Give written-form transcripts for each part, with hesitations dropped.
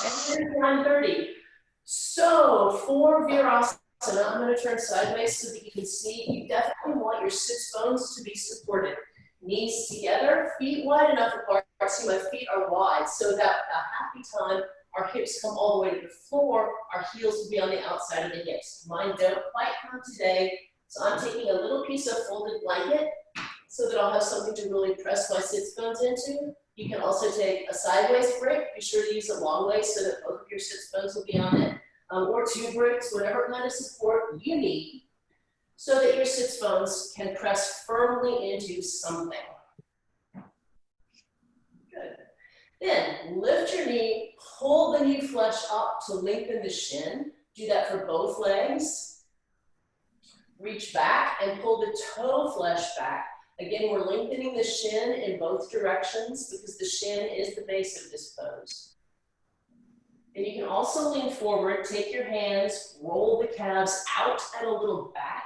And here's 9:30. So for Virasana, I'm going to turn sideways so that you can see. You definitely want your sits bones to be supported. Knees together, feet wide enough apart. See, my feet are wide, so that happy time, our hips come all the way to the floor. Our heels will be on the outside of the hips. Mine don't quite come today, so I'm taking a little piece of folded blanket so that I'll have something to really press my sits bones into. You can also take a sideways brick. Be sure to use it long ways so that both of your sits bones will be on it, or 2 bricks, whatever kind of support you need, so that your sits bones can press firmly into something. Good. Then lift your knee, pull the knee flesh up to lengthen the shin. Do that for both legs. Reach back and pull the toe flesh back. Again, we're lengthening the shin in both directions because the shin is the base of this pose. And you can also lean forward, take your hands, roll the calves out and a little back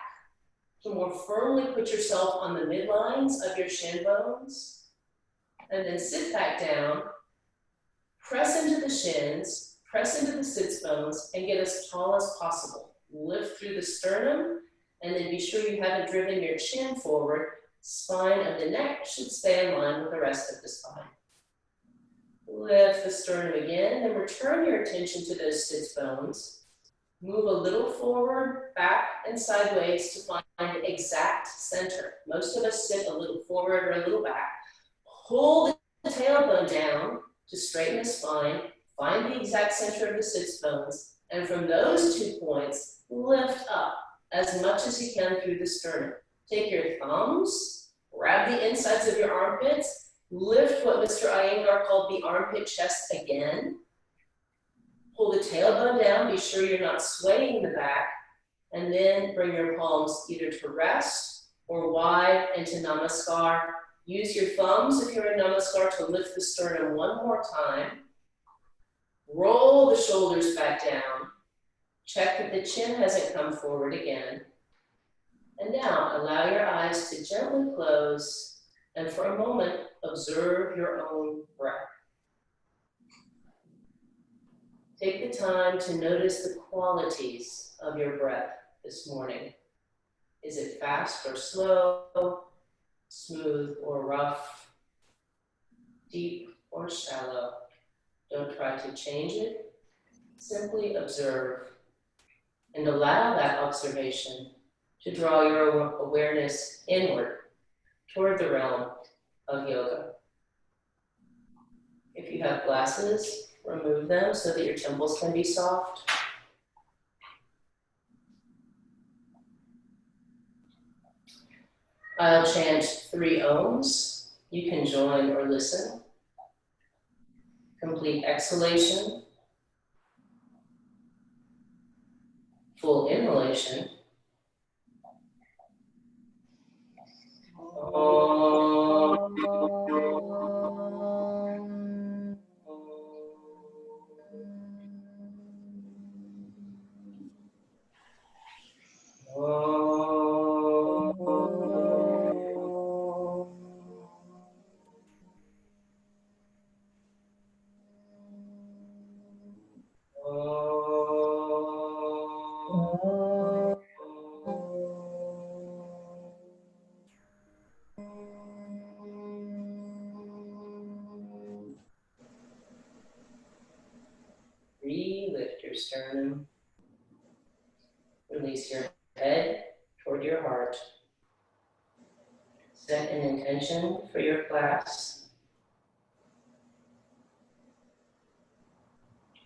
to more firmly put yourself on the midlines of your shin bones. And then sit back down, press into the shins, press into the sits bones, and get as tall as possible. Lift through the sternum, and then be sure you haven't driven your chin forward. Spine of the neck should stay in line with the rest of the spine. Lift the sternum again, and return your attention to those sits bones. Move a little forward, back, and sideways to find the exact center. Most of us sit a little forward or a little back. Pull the tailbone down to straighten the spine. Find the exact center of the sits bones. And from those 2 points, lift up as much as you can through the sternum. Take your thumbs, grab the insides of your armpits, lift what Mr. Iyengar called the armpit chest again. Pull the tailbone down, be sure you're not swaying the back, and then bring your palms either to rest or wide into Namaskar. Use your thumbs if you're in Namaskar to lift the sternum one more time. Roll the shoulders back down. Check that the chin hasn't come forward again. And now allow your eyes to gently close and for a moment observe your own breath. Take the time to notice the qualities of your breath this morning. Is it fast or slow, smooth or rough, deep or shallow? Don't try to change it. Simply observe and allow that observation to draw your awareness inward toward the realm of yoga. If you have glasses, remove them so that your temples can be soft. I'll chant 3 ohms. You can join or listen. Complete exhalation. Full inhalation. Re-lift your sternum. Release your head toward your heart. Set an intention for your class.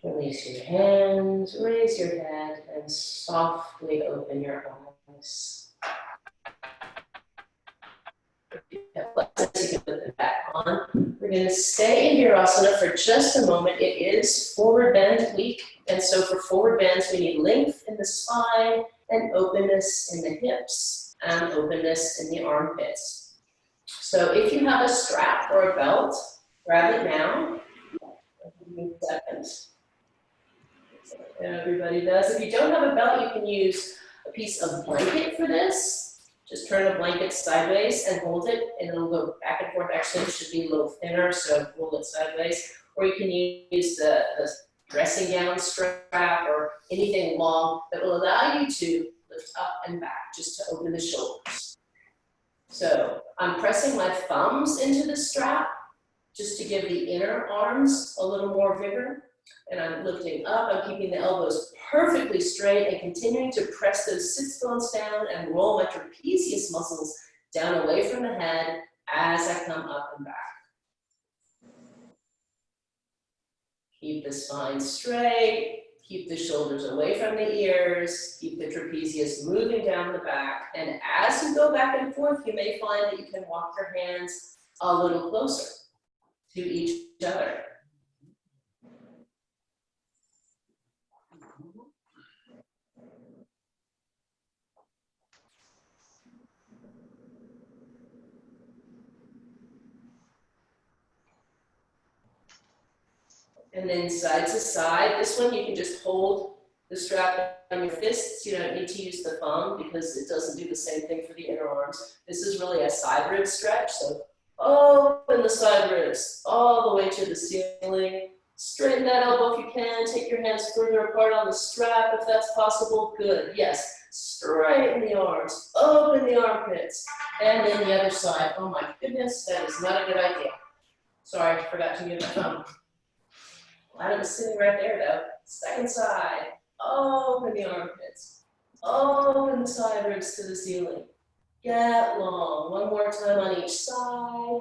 Release your hands, raise your head, and softly open your eyes. If you have glasses, you can put them back on. We're going to stay in Virasana for just a moment. It is forward bend week, and so for forward bends, we need length in the spine and openness in the hips and openness in the armpits. So if you have a strap or a belt, grab it now. Seconds. Everybody does. If you don't have a belt, you can use a piece of blanket for this. Just turn the blanket sideways and hold it, and it'll go back and forth. Actually, it should be a little thinner, so roll it sideways. Or you can use the dressing gown strap or anything long that will allow you to lift up and back just to open the shoulders. So I'm pressing my thumbs into the strap just to give the inner arms a little more vigor. And I'm lifting up, I'm keeping the elbows perfectly straight and continuing to press those sits bones down and roll my trapezius muscles down away from the head as I come up and back. Keep the spine straight, keep the shoulders away from the ears, keep the trapezius moving down the back. And as you go back and forth, you may find that you can walk your hands a little closer to each other. And then side to side. This one you can just hold the strap on your fists. You don't need to use the thumb because it doesn't do the same thing for the inner arms. This is really a side rib stretch. So open the side ribs all the way to the ceiling. Straighten that elbow if you can. Take your hands further apart on the strap if that's possible. Good. Yes. Straighten the arms. Open the armpits. And then the other side. Oh my goodness, that is not a good idea. Sorry, I forgot to mute my thumb. I was sitting right there though. Second side, open the armpits. Open the side ribs to the ceiling. Get long, one more time on each side.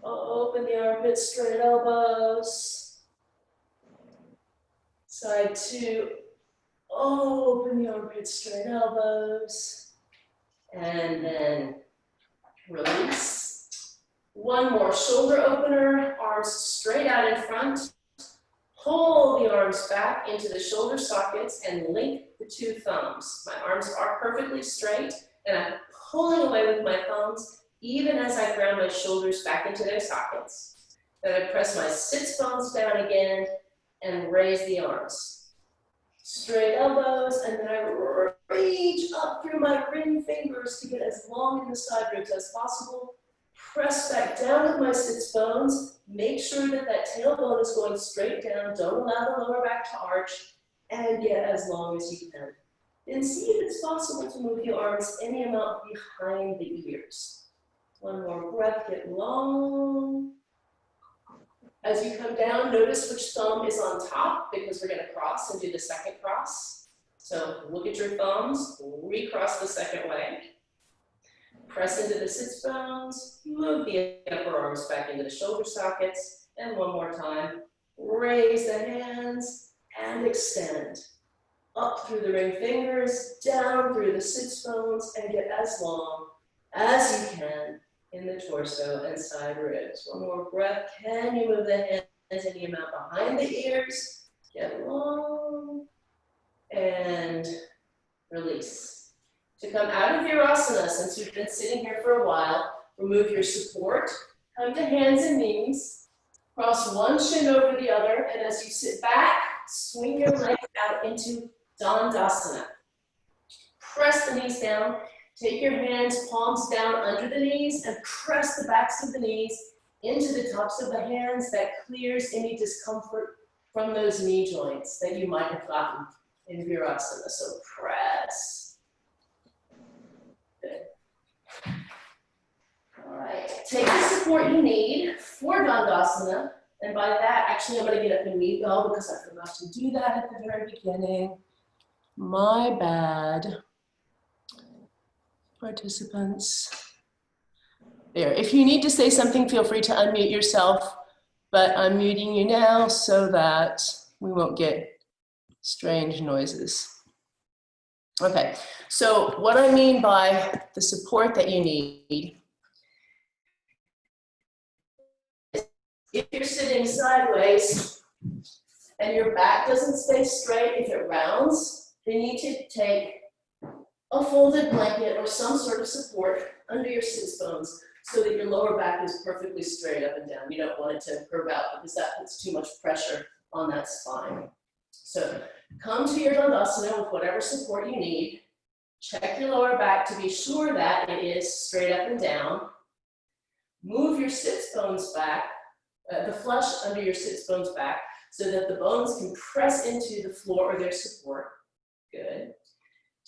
Open the armpits, straight elbows. Side two, open the armpits, straight elbows. And then release. One more shoulder opener, arms straight out in front. Pull the arms back into the shoulder sockets and link the two thumbs. My arms are perfectly straight and I'm pulling away with my thumbs even as I ground my shoulders back into their sockets. Then I press my sits bones down again and raise the arms. Straight elbows, and then I reach up through my ring fingers to get as long in the side ribs as possible. Press back down with my sits bones. Make sure that that tailbone is going straight down. Don't allow the lower back to arch. And get as long as you can. Then see if it's possible to move your arms any amount behind the ears. One more breath, get long. As you come down, notice which thumb is on top because we're going to cross and do the second cross. So look at your thumbs, recross the second way. Press into the sits bones, move the upper arms back into the shoulder sockets, and one more time, raise the hands and extend. Up through the ring fingers, down through the sits bones, and get as long as you can in the torso and side ribs. One more breath. Can you move the hands any amount behind the ears? Get long and release. To come out of your asana, since you've been sitting here for a while, remove your support, come to hands and knees, cross one shin over the other, and as you sit back, swing your legs out into Dandasana. Press the knees down, take your hands, palms down under the knees, and press the backs of the knees into the tops of the hands. That clears any discomfort from those knee joints that you might have gotten in Virasana. So press. Good. All right, take the support you need for Dandasana. And by that, actually, I'm going to get up and meet y'all because I forgot to do that at the very beginning. My bad. Participants. There. If you need to say something, feel free to unmute yourself, but I'm muting you now so that we won't get strange noises. Okay, so what I mean by the support that you need, if you're sitting sideways and your back doesn't stay straight, if it rounds, then you need to take a folded blanket or some sort of support under your sits bones so that your lower back is perfectly straight up and down. You don't want it to curve out because that puts too much pressure on that spine. So come to your Dandasana with whatever support you need. Check your lower back to be sure that it is straight up and down. Move your sits bones back, the flush under your sits bones back so that the bones can press into the floor or their support. Good.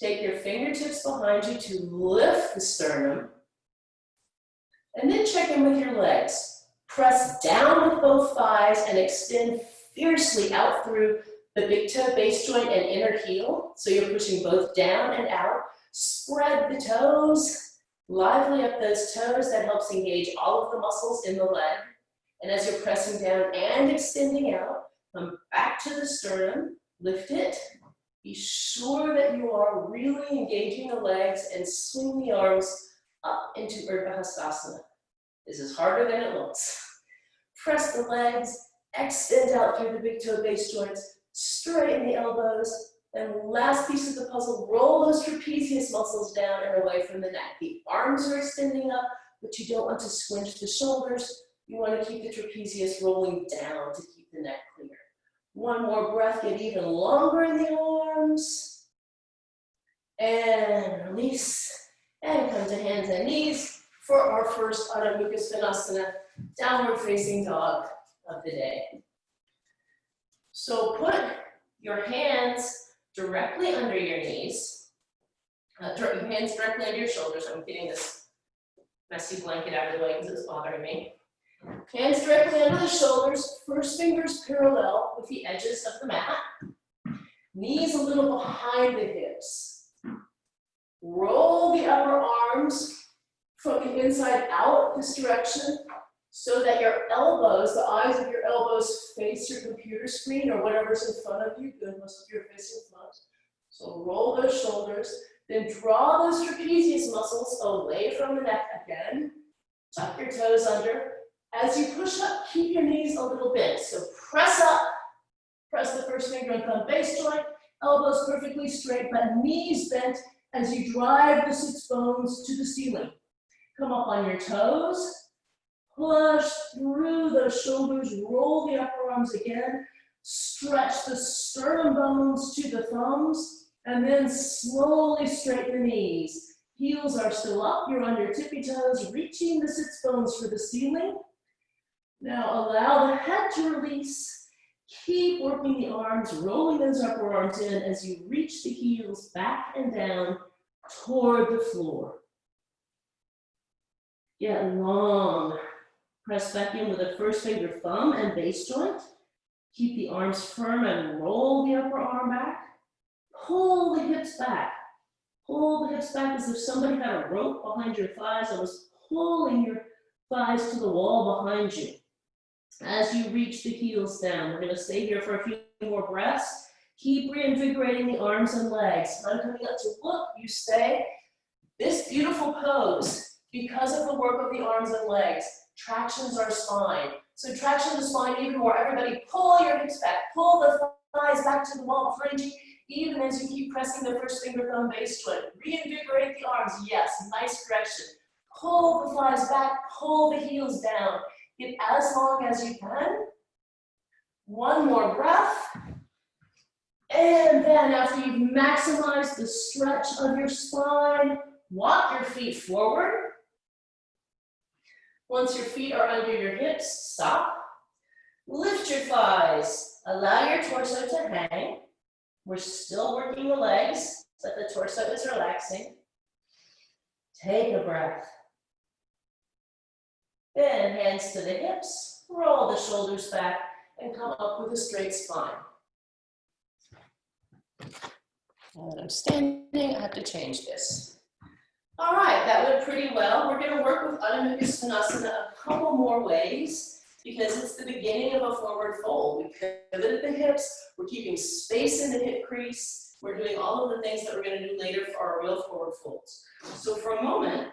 Take your fingertips behind you to lift the sternum. And then check in with your legs. Press down with both thighs and extend fiercely out through the big toe base joint and inner heel. So you're pushing both down and out. Spread the toes. Lively up those toes. That helps engage all of the muscles in the leg. And as you're pressing down and extending out, come back to the sternum. Lift it. Be sure that you are really engaging the legs and swing the arms up into Urdhva Hastasana. This is harder than it looks. Press the legs, extend out through the big toe base joints, straighten the elbows, and last piece of the puzzle, roll those trapezius muscles down and away from the neck. The arms are extending up, but you don't want to squinch the shoulders. You want to keep the trapezius rolling down to keep the neck clear. One more breath, get even longer in the arms. And release. And come to hands and knees for our first Adho Mukha Svanasana, downward facing dog of the day. So put your hands directly under your knees. Your hands directly under your shoulders. I'm getting this messy blanket out of the way because it's bothering me. Hands directly under the shoulders, first fingers parallel with the edges of the mat. Knees a little behind the hips. Roll the upper arms from the inside out this direction so that your elbows, the eyes of your elbows face your computer screen or whatever's in front of you. Good, most of you are facing front. So roll those shoulders, then draw those trapezius muscles away from the neck again. Tuck your toes under. As you push up, keep your knees a little bent. So press up, press the first finger and thumb base joint, elbows perfectly straight, but knees bent as you drive the sits bones to the ceiling. Come up on your toes, push through those shoulders, roll the upper arms again, stretch the sternum bones to the thumbs, and then slowly straighten the knees. Heels are still up, you're on your tippy toes, reaching the sits bones for the ceiling. Now allow the head to release. Keep working the arms, rolling those upper arms in as you reach the heels back and down toward the floor. Get long. Press back in with the first finger, thumb, and base joint. Keep the arms firm and roll the upper arm back. Pull the hips back. Pull the hips back as if somebody had a rope behind your thighs and was pulling your thighs to the wall behind you. As you reach the heels down, we're going to stay here for a few more breaths. Keep reinvigorating the arms and legs. I'm coming up to look, you stay. This beautiful pose, because of the work of the arms and legs, tractions our spine. So traction the spine even more. Everybody pull your hips back, pull the thighs back to the wall behind you, even as you keep pressing the first finger, thumb, base joint. Reinvigorate the arms, yes, nice direction. Pull the thighs back, pull the heels down. Get as long as you can. One more breath. And then after you've maximized the stretch of your spine, walk your feet forward. Once your feet are under your hips, stop. Lift your thighs. Allow your torso to hang. We're still working the legs, but the torso is relaxing. Take a breath. Then hands to the hips, roll the shoulders back, and come up with a straight spine. And I'm standing, I have to change this. All right, that went pretty well. We're gonna work with Adho Mukha Svanasana a couple more ways because it's the beginning of a forward fold. We pivoted the hips, we're keeping space in the hip crease. We're doing all of the things that we're gonna do later for our real forward folds. So for a moment,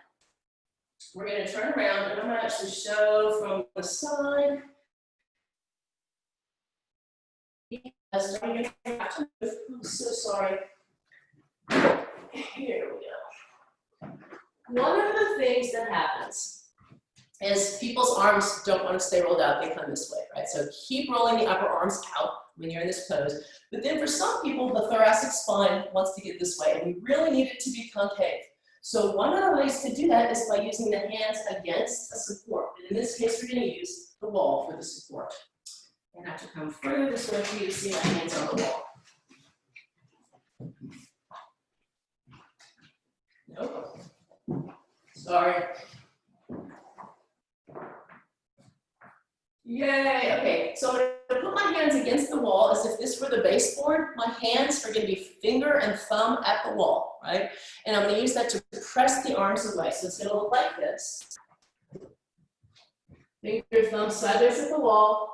we're going to turn around and I'm going to actually show from the side. I'm so sorry. Here we go. One of the things that happens is people's arms don't want to stay rolled out, they come this way, right? So keep rolling the upper arms out when you're in this pose. But then for some people, the thoracic spine wants to get this way, and we really need it to be concave. So one of the ways to do that is by using the hands against a support. And in this case, we're going to use the wall for the support. I have to come further this way for you to see my hands on the wall. Nope. Sorry. Yay, okay, so I'm gonna put my hands against the wall as if this were the baseboard. My hands are gonna be finger and thumb at the wall, right? And I'm gonna use that to press the arms away. So it's gonna look like this. Finger, thumb sideways at the wall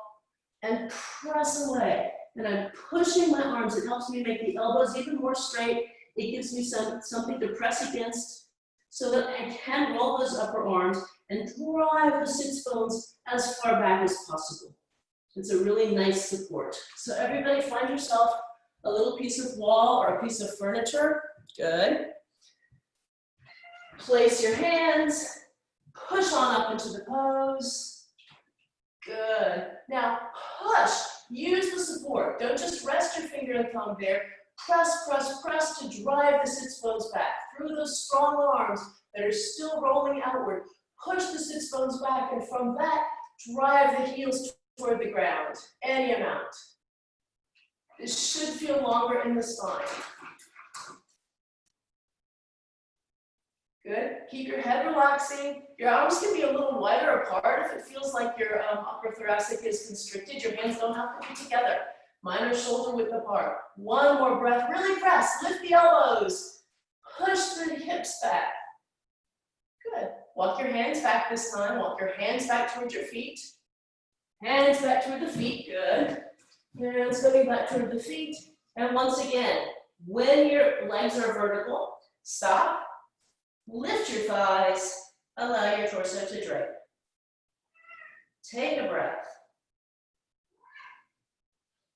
and press away. And I'm pushing my arms. It helps me make the elbows even more straight. It gives me something to press against so that I can roll those upper arms and drive the sits bones as far back as possible. It's a really nice support. So everybody find yourself a little piece of wall or a piece of furniture. Good. Place your hands, push on up into the pose. Good. Now push, use the support. Don't just rest your finger and thumb there. Press, press, press to drive the sits bones back through those strong arms that are still rolling outward. Push the sits bones back, and from that, drive the heels toward the ground, any amount. This should feel longer in the spine. Good. Keep your head relaxing. Your arms can be a little wider apart if it feels like your upper thoracic is constricted. Your hands don't have to be together. Mine are shoulder width apart. One more breath. Really press. Lift the elbows. Push the hips back. Good. Walk your hands back this time. Walk your hands back towards your feet. Hands back toward the feet. Good. Hands coming back toward the feet. And once again, when your legs are vertical, stop. Lift your thighs. Allow your torso to drape. Take a breath.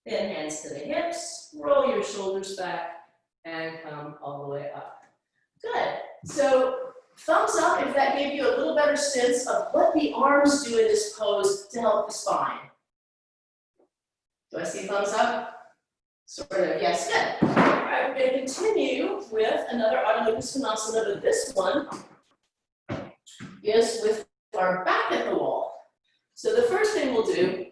Then hands to the hips. Roll your shoulders back and come all the way up. Good. So thumbs up if that gave you a little better sense of what the arms do in this pose to help the spine. Do I see thumbs up? Sort of, yes, good. All right, we're going to continue with another Uttanasana, but this one is with our back at the wall. So the first thing we'll do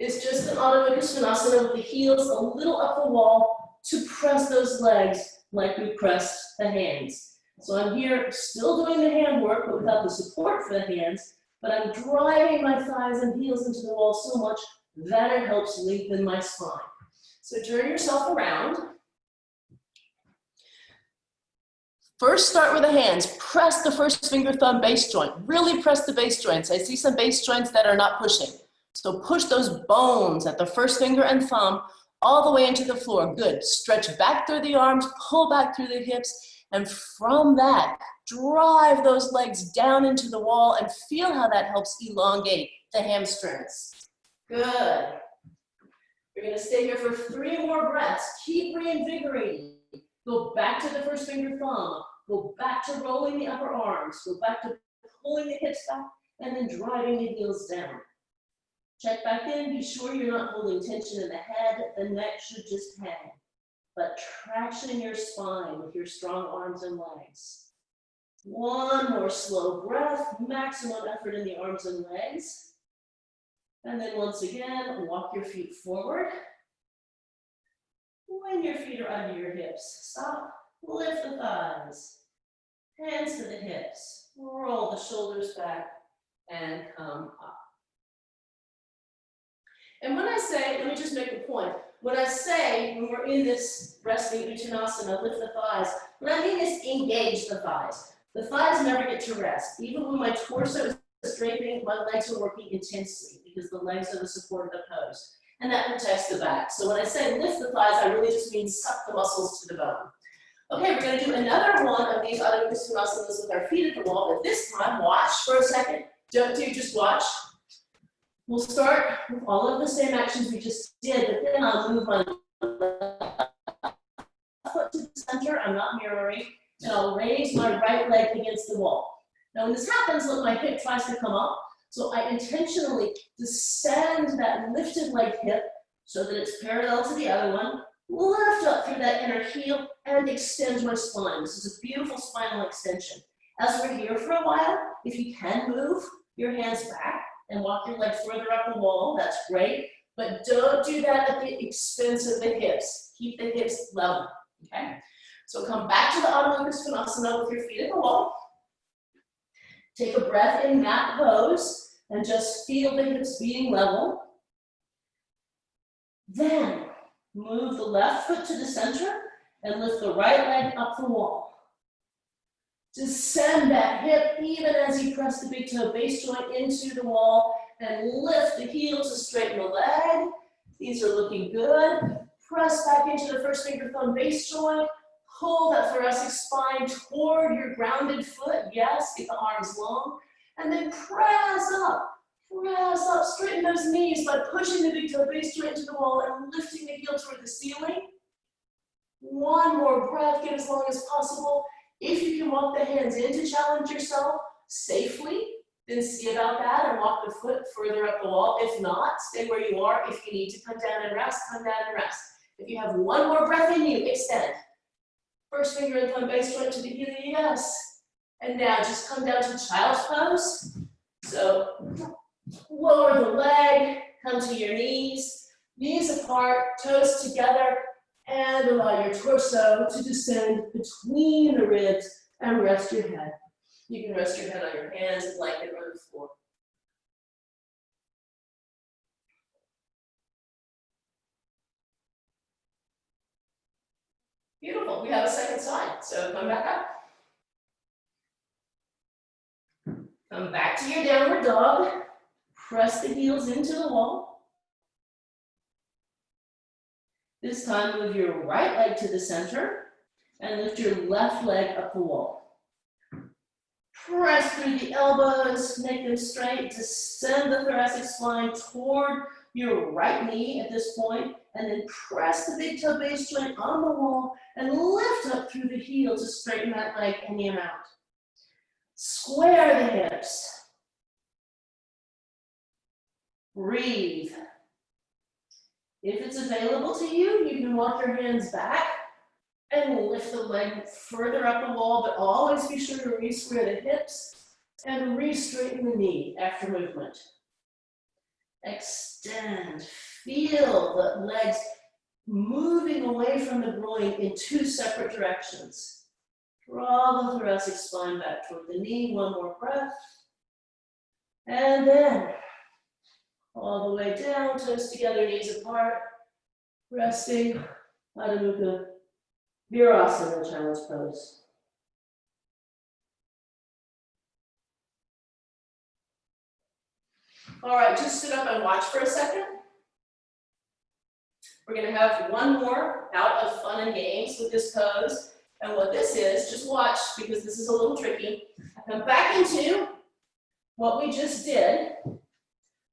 is just an Uttanasana with the heels a little up the wall to press those legs like we pressed the hands. So I'm here still doing the hand work, but without the support for the hands, but I'm driving my thighs and heels into the wall so much that it helps lengthen my spine. So turn yourself around. First start with the hands. Press the first finger thumb base joint. Really press the base joints. I see some base joints that are not pushing. So push those bones at the first finger and thumb all the way into the floor. Good. Stretch back through the arms, pull back through the hips, and from that, drive those legs down into the wall and feel how that helps elongate the hamstrings. Good. You're going to stay here for 3 more breaths. Keep reinvigorating. Go back to the first finger thumb. Go back to rolling the upper arms. Go back to pulling the hips back and then driving the heels down. Check back in. Be sure you're not holding tension in the head. The neck should just hang. But traction in your spine with your strong arms and legs. One more slow breath. Maximum effort in the arms and legs. And then once again, walk your feet forward. When your feet are under your hips, stop, lift the thighs, hands to the hips, roll the shoulders back, and come up. And when I say, let me just make a point. When I say, when we're in this resting Uttanasana, lift the thighs, what I mean is engage the thighs. The thighs never get to rest. Even when my torso is draping, my legs are working intensely because the legs are the support of the pose. And that protects the back. So when I say lift the thighs, I really just mean suck the muscles to the bone. Okay, we're going to do another one of these Uttanasanas with our feet at the wall, but this time, watch for a second. Don't do, just watch. We'll start with all of the same actions we just did, but then I'll move my left foot to the center. I'm not mirroring. And I'll raise my right leg against the wall. Now when this happens, look, my hip tries to come up. So I intentionally descend that lifted leg hip so that it's parallel to the other one, lift up through that inner heel and extend my spine. This is a beautiful spinal extension. As we're here for a while, if you can move your hands back and walk your legs further up the wall, that's great. But don't do that at the expense of the hips. Keep the hips level, okay? So come back to the Uttanasana with your feet at the wall. Take a breath in that pose and just feel the hips being level. Then move the left foot to the center and lift the right leg up the wall. Descend that hip even as you press the big toe base joint into the wall and lift the heel to straighten the leg. These are looking good. Press back into the first finger thumb base joint. Pull that thoracic spine toward your grounded foot. Yes, get the arms long. And then press up, straighten those knees by pushing the big toe base joint into the wall and lifting the heel toward the ceiling. One more breath, get as long as possible. If you can walk the hands in to challenge yourself safely, then see about that and walk the foot further up the wall. If not, stay where you are. If you need to come down and rest, come down and rest. If you have one more breath in you, extend. First finger and thumb base joint to the heel, yes. And now just come down to child's pose. So lower the leg, come to your knees apart, toes together, and allow your torso to descend between the ribs and rest your head. You can rest your head on your hands, a blanket, or the floor. Beautiful, we have a second side, so come back up. Come back to your downward dog. Press the heels into the wall. This time move your right leg to the center and lift your left leg up the wall. Press through the elbows, make them straight, descend the thoracic spine toward your right knee at this point, and then press the big toe base joint on the wall and lift up through the heel to straighten that leg and in out. Square the hips. Breathe. If it's available to you, you can walk your hands back and lift the leg further up the wall, but always be sure to re-square the hips and re-straighten the knee after movement. Extend. Feel the legs moving away from the groin in two separate directions. Draw the thoracic spine back toward the knee. One more breath. And then all the way down, toes together, knees apart. Resting. Adho Mukha Virasana, child's pose. All right, just sit up and watch for a second. We're gonna have one more out of fun and games with this pose. And what this is, just watch because this is a little tricky. I come back into what we just did.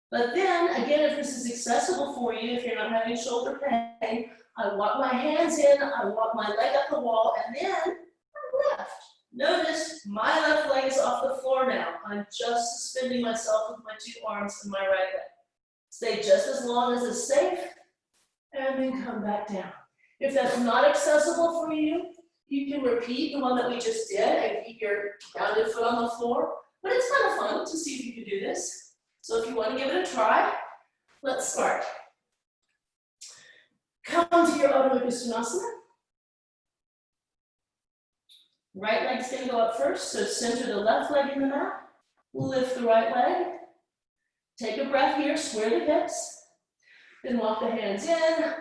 But then, again, if this is accessible for you, if you're not having shoulder pain, I walk my hands in, I walk my leg up the wall, and then I'm left. Notice my left leg is off the floor now. I'm just suspending myself with my two arms and my right leg. Stay just as long as it's safe, and then come back down. If that's not accessible for you, you can repeat the one that we just did and keep your grounded foot on the floor. But it's kind of fun to see if you can do this. So if you want to give it a try, let's start. Come to your Uttanasana. Right leg's going to go up first, so center the left leg in the mat. Lift the right leg. Take a breath here, square the hips. Then walk the hands in,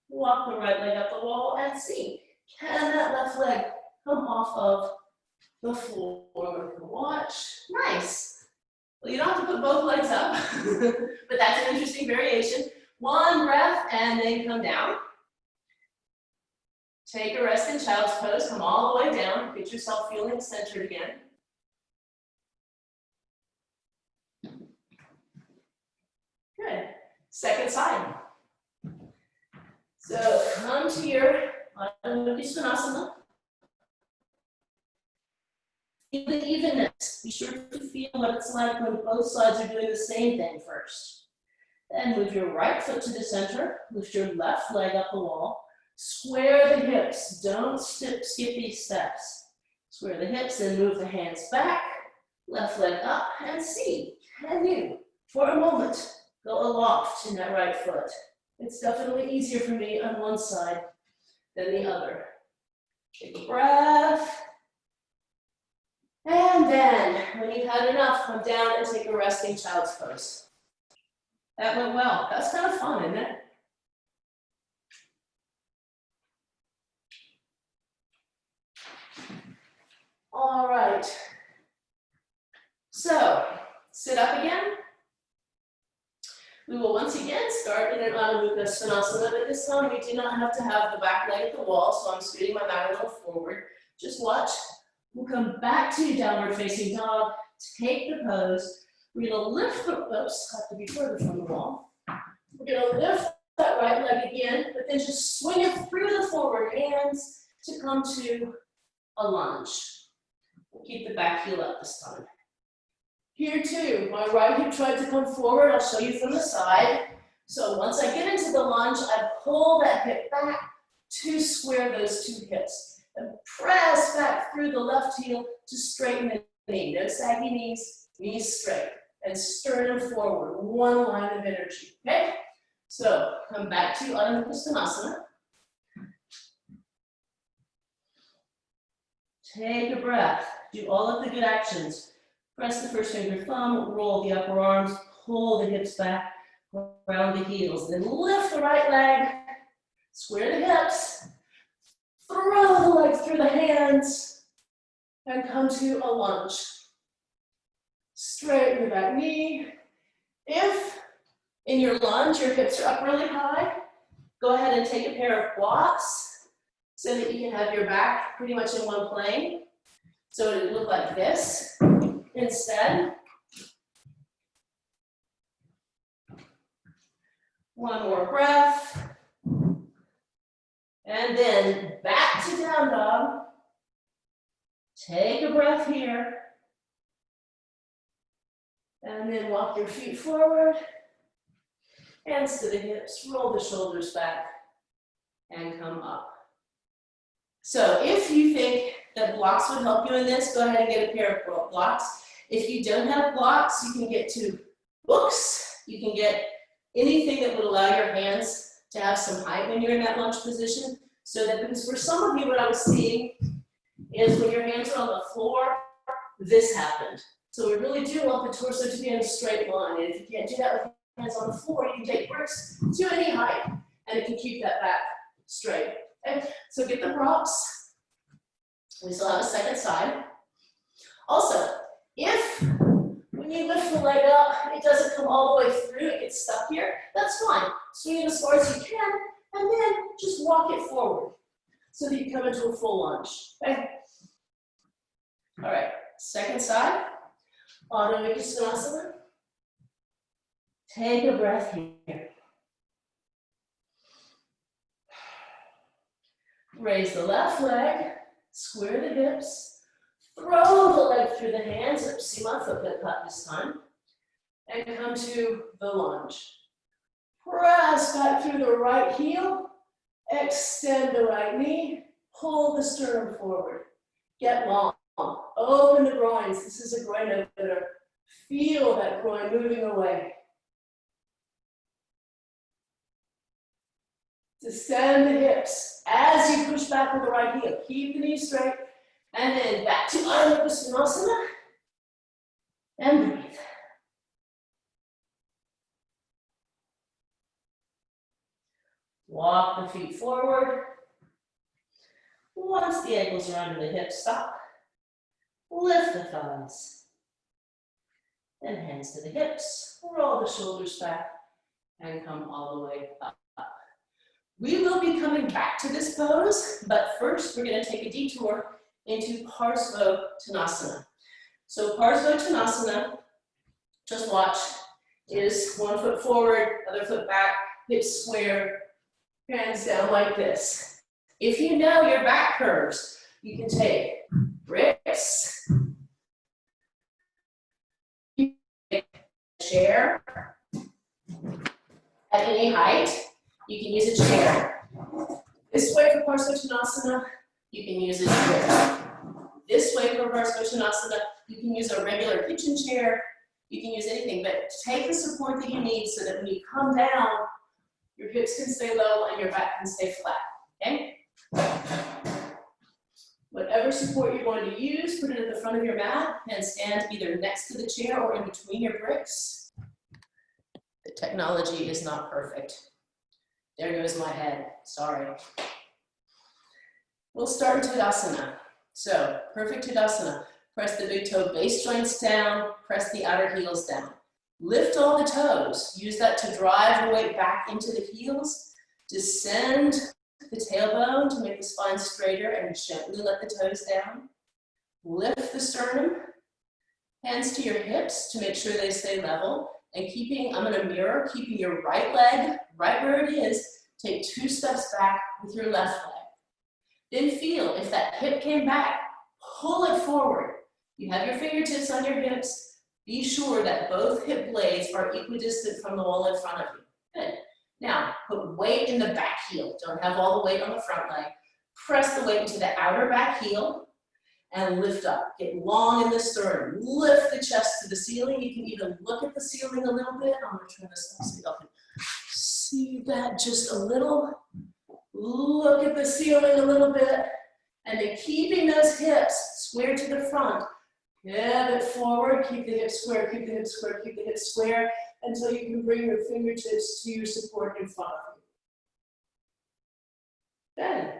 walk the right leg up the wall, and see. Can that left leg come off of the floor? Watch. Nice. Well, you don't have to put both legs up, but that's an interesting variation. One breath and then come down. Take a rest in child's pose, come all the way down, get yourself feeling centered again. Good. Second side. So come to your Uttanasana. Feel the evenness. Be sure to feel what it's like when both sides are doing the same thing first. Then move your right foot to the center. Lift your left leg up the wall. Square the hips. Don't skip these steps. Square the hips and move the hands back. Left leg up and see. Can you, for a moment, go aloft in that right foot. It's definitely easier for me on one side than the other. Take a breath. And then, when you've had enough, come down and take a resting child's pose. That went well. That's kind of fun, isn't it? All right. So, sit up again. We will once again start in an Uttanasana, but this time we do not have to have the back leg at the wall, so I'm scooting my back a little forward. Just watch. We'll come back to downward facing dog, take the pose. We're gonna lift the, oops, have to be further from the wall. We're gonna lift that right leg again, but then just swing it through the forward hands to come to a lunge. We'll keep the back heel up this time. Here too, my right hip tried to come forward. I'll show you from the side. So once I get into the lunge, I pull that hip back to square those two hips. And press back through the left heel to straighten the knee. No saggy knees, knees straight. And sternum forward, one line of energy, okay? So come back to Uttanasana. Take a breath. Do all of the good actions. Press the first finger thumb, roll the upper arms, pull the hips back, round the heels. Then lift the right leg, square the hips, throw the leg through the hands, and come to a lunge. Straighten the back knee. If in your lunge your hips are up really high, go ahead and take a pair of blocks so that you can have your back pretty much in one plane. So it would look like this. Instead, one more breath, and then back to down dog. Take a breath here, and then walk your feet forward, hands to the hips, roll the shoulders back, and come up. So if you think that blocks would help you in this, go ahead and get a pair of blocks. If you don't have blocks, you can get two books. You can get anything that would allow your hands to have some height when you're in that lunge position. So that, because for some of you, what I was seeing is when your hands are on the floor, this happened. So we really do want the torso to be in a straight line. And if you can't do that with your hands on the floor, you can take bricks to any height, and it can keep that back straight. Okay? So get the props. We still have a second side. Also, if when you lift the leg up, it doesn't come all the way through, it gets stuck here, that's fine. Swing it as far as you can, and then just walk it forward so that you come into a full lunge. Okay? All right, second side, Uttanasana. Take a breath here. Raise the left leg, square the hips. Throw the leg through the hands. Oops, see my foot got caught this time. And come to the lunge. Press back through the right heel. Extend the right knee. Pull the sternum forward. Get long. Open the groins. This is a groin opener. Feel that groin moving away. Descend the hips as you push back with the right heel. Keep the knee straight. And then back to Uttanasana, and breathe. Walk the feet forward. Once the ankles are under the hips, stop. Lift the thighs. And hands to the hips. Roll the shoulders back and come all the way up. We will be coming back to this pose, but first we're going to take a detour into Tanasana. So Tanasana, just watch, is one foot forward, other foot back, hips square, hands down like this. If you know your back curves, you can take bricks, chair, at any height, you can use a chair. This way for Tanasana, you can use a chair. This way for Tanasana, you can use a regular kitchen chair. You can use anything, but take the support that you need so that when you come down, your hips can stay low and your back can stay flat, okay? Whatever support you're going to use, put it at the front of your mat and stand either next to the chair or in between your bricks. The technology is not perfect. There goes my head, sorry. We'll start in Tadasana. So, perfect Tadasana. Press the big toe base joints down, press the outer heels down. Lift all the toes. Use that to drive the weight back into the heels. Descend the tailbone to make the spine straighter and gently let the toes down. Lift the sternum. Hands to your hips to make sure they stay level. And I'm gonna mirror, keeping your right leg right where it is. Take 2 steps back with your left leg. Then feel if that hip came back, pull it forward. You have your fingertips on your hips. Be sure that both hip blades are equidistant from the wall in front of you. Good. Now, put weight in the back heel. Don't have all the weight on the front leg. Press the weight into the outer back heel and lift up. Get long in the sternum. Lift the chest to the ceiling. You can even look at the ceiling a little bit. I'm going to turn this up so y'all can see that just a little. Look at the ceiling a little bit. And then keeping those hips square to the front. Pivot forward, keep the hips square, keep the hips square, keep the hips square, until you can bring your fingertips to your support in front of you. Then,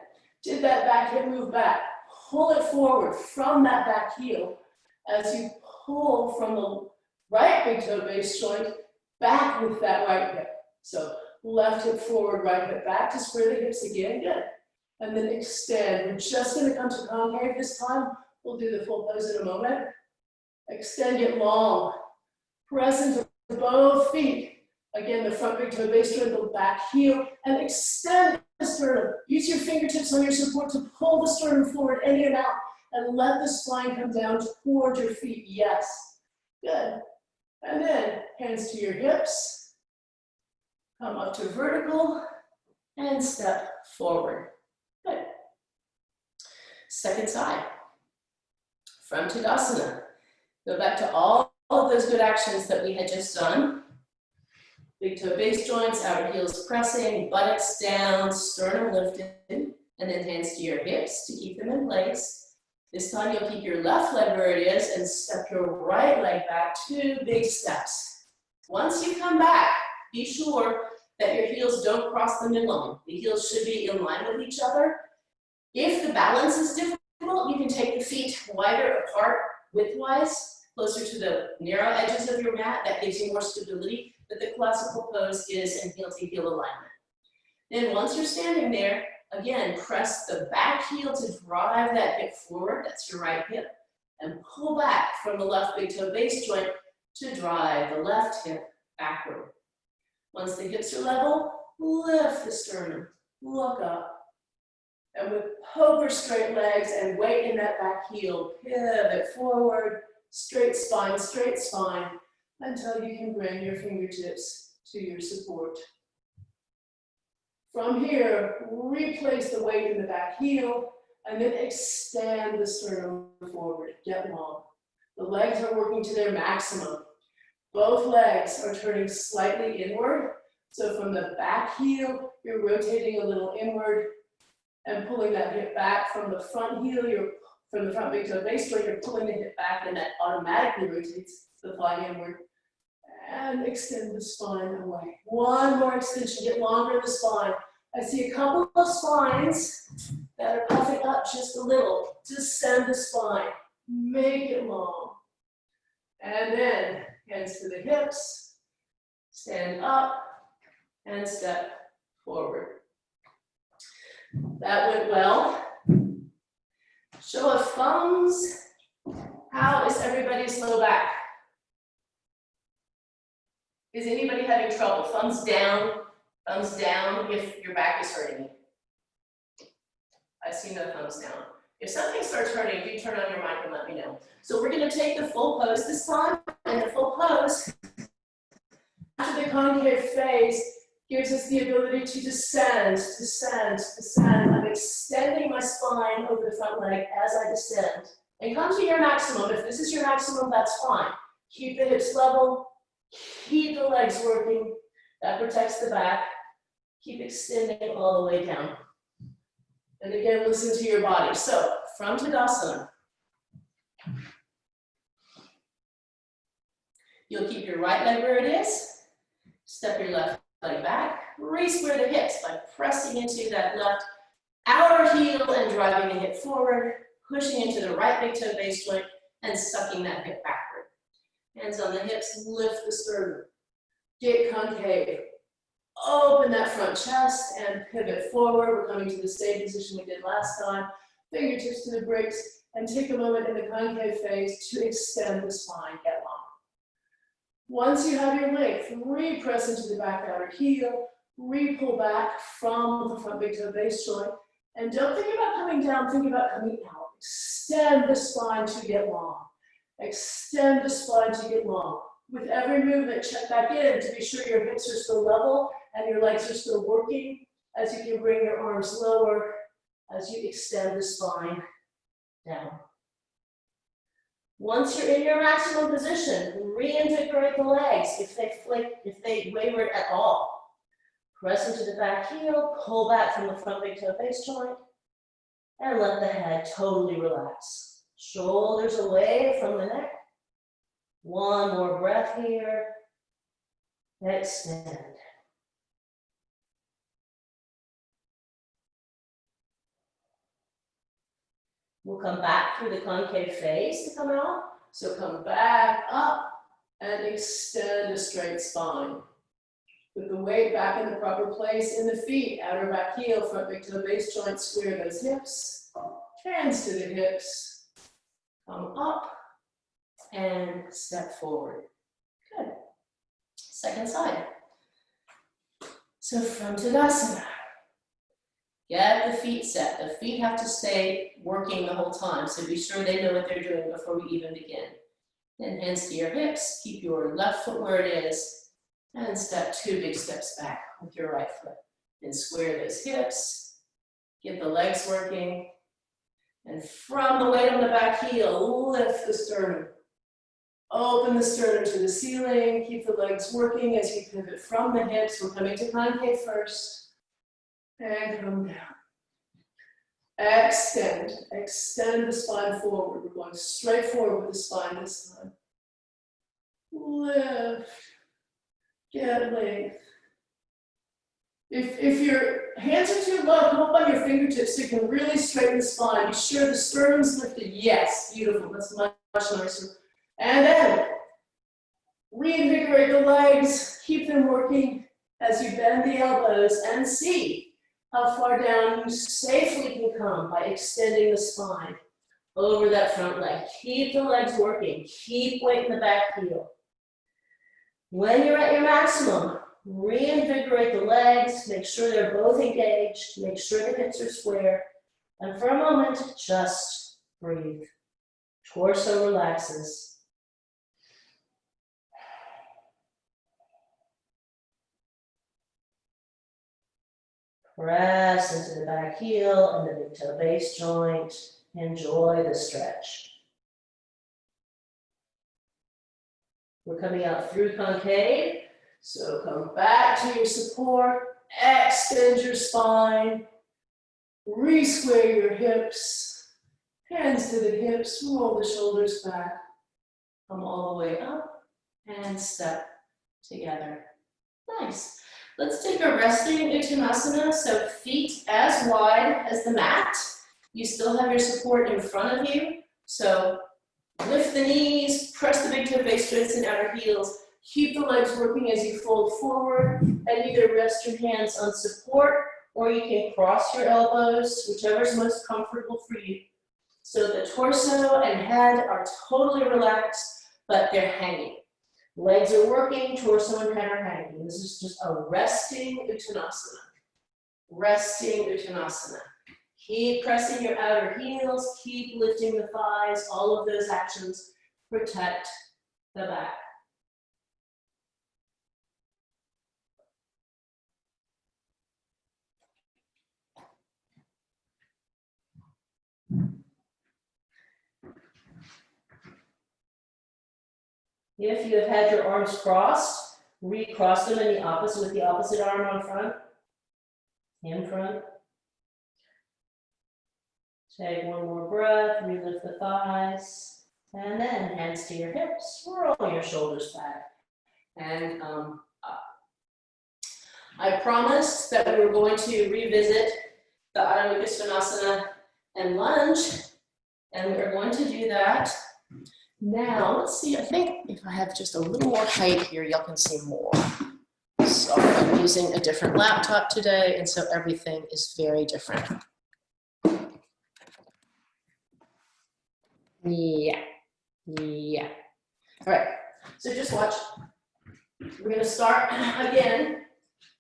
did that back hip move back. Pull it forward from that back heel as you pull from the right big toe base joint back with that right hip. So left hip forward, right hip back to square the hips again, good. And then extend. We're just gonna come to concave this time. We'll do the full pose in a moment. Extend it long. Press into both feet. Again, the front big toe base joint, the back heel, and extend the sternum. Use your fingertips on your support to pull the sternum forward any amount, and let the spine come down toward your feet. Yes. Good. And then hands to your hips. Come up to vertical and step forward. Good. Second side. From Tadasana. Go back to all of those good actions that we had just done. Big toe base joints, outer heels pressing, buttocks down, sternum lifted, and then hands to your hips to keep them in place. This time you'll keep your left leg where it is and step your right leg back, 2 big steps. Once you come back, be sure that your heels don't cross the midline. The heels should be in line with each other. If the balance is difficult, you can take the feet wider apart widthwise, closer to the narrow edges of your mat. That gives you more stability, but the classical pose is in heel to heel alignment. Then once you're standing there, again, press the back heel to drive that hip forward. That's your right hip. And pull back from the left big toe base joint to drive the left hip backward. Once the hips are level, lift the sternum, look up. And with poker straight legs and weight in that back heel, pivot forward, straight spine, until you can bring your fingertips to your support. From here, replace the weight in the back heel, and then extend the sternum forward, get long. The legs are working to their maximum. Both legs are turning slightly inward. So from the back heel, you're rotating a little inward and pulling that hip back. From the front heel, from the front big toe base joint, you're pulling the hip back, and that automatically rotates the thigh inward. And extend the spine away. One more extension, get longer in the spine. I see a couple of spines that are puffing up just a little. Descend the spine, make it long. And then hands to the hips, stand up, and step forward. That went well. Show of thumbs. How is everybody's low back? Is anybody having trouble? Thumbs down if your back is hurting you. I see no thumbs down. If something starts hurting, do turn on your mic and let me know. So we're going to take the full pose this time, and the full pose, after the concave phase, gives us the ability to descend. I'm extending my spine over the front leg as I descend. And come to your maximum. If this is your maximum, that's fine. Keep the hips level. Keep the legs working. That protects the back. Keep extending all the way down. And again, listen to your body. So, from Tadasana, you'll keep your right leg where it is. Step your left leg back. Re-square the hips by pressing into that left outer heel and driving the hip forward, pushing into the right big toe base joint and sucking that hip backward. Hands on the hips, lift the sternum. Get concave. Open that front chest and pivot forward. We're coming to the same position we did last time. Fingertips to the bricks, and take a moment in the concave phase to extend the spine, get long. Once you have your length, re-press into the back outer heel, re-pull back from the front big toe base joint, and don't think about coming down, think about coming out. Extend the spine to get long. Extend the spine to get long. With every movement, check back in to be sure your hips are still level and your legs are still working, as you can bring your arms lower as you extend the spine down. Once you're in your maximum position, reinvigorate the legs if they wavered at all. Press into the back heel, pull back from the front big toe base joint, and let the head totally relax. Shoulders away from the neck. One more breath here. Extend. We'll come back through the concave phase to come out. So come back up and extend a straight spine. Put the weight back in the proper place in the feet. Outer back heel, front big toe base joint, square those hips. Hands to the hips. Come up and step forward. Good. Second side. So from Tadasana, get the feet set. The feet have to stay working the whole time, so be sure they know what they're doing before we even begin. Then hands to your hips, keep your left foot where it is, and step 2 big steps back with your right foot. And square those hips, get the legs working, and from the weight on the back heel, lift the sternum. Open the sternum to the ceiling, keep the legs working as you pivot from the hips. We're coming to concave first, and come down. Extend the spine forward. We're going straight forward with the spine this time. Lift, get length. If your hands are too low, come up on your fingertips so you can really straighten the spine. Be sure the sternum's lifted. Yes, beautiful. That's much nicer. And then reinvigorate the legs. Keep them working as you bend the elbows and see how far down you safely can come by extending the spine over that front leg. Keep the legs working. Keep weight in the back heel. When you're at your maximum, reinvigorate the legs. Make sure they're both engaged. Make sure the hips are square. And for a moment, just breathe. Torso relaxes. Press into the back heel and the big toe base joint. Enjoy the stretch. We're coming out through concave. So come back to your support. Extend your spine. Re-square your hips. Hands to the hips. Roll the shoulders back. Come all the way up and step together. Nice. Let's take a resting Uttanasana, so feet as wide as the mat. You still have your support in front of you, so lift the knees, press the big toe base joints and outer heels. Keep the legs working as you fold forward, and either rest your hands on support, or you can cross your elbows, whichever is most comfortable for you. So the torso and head are totally relaxed, but they're hanging. Legs are working, torso and head are hanging. This is just a resting Uttanasana. Resting Uttanasana. Keep pressing your outer heels, keep lifting the thighs. All of those actions protect the back. If you have had your arms crossed, recross them in the opposite with the opposite arm on front, in front. Take one more breath, relift the thighs, and then hands to your hips. Roll your shoulders back and up. I promised that we were going to revisit the Uttanasana and lunge, and we are going to do that now. Let's see, I think if I have just a little more height here, y'all can see more. So I'm using a different laptop today, and so everything is very different. Yeah. All right, so just watch. We're going to start again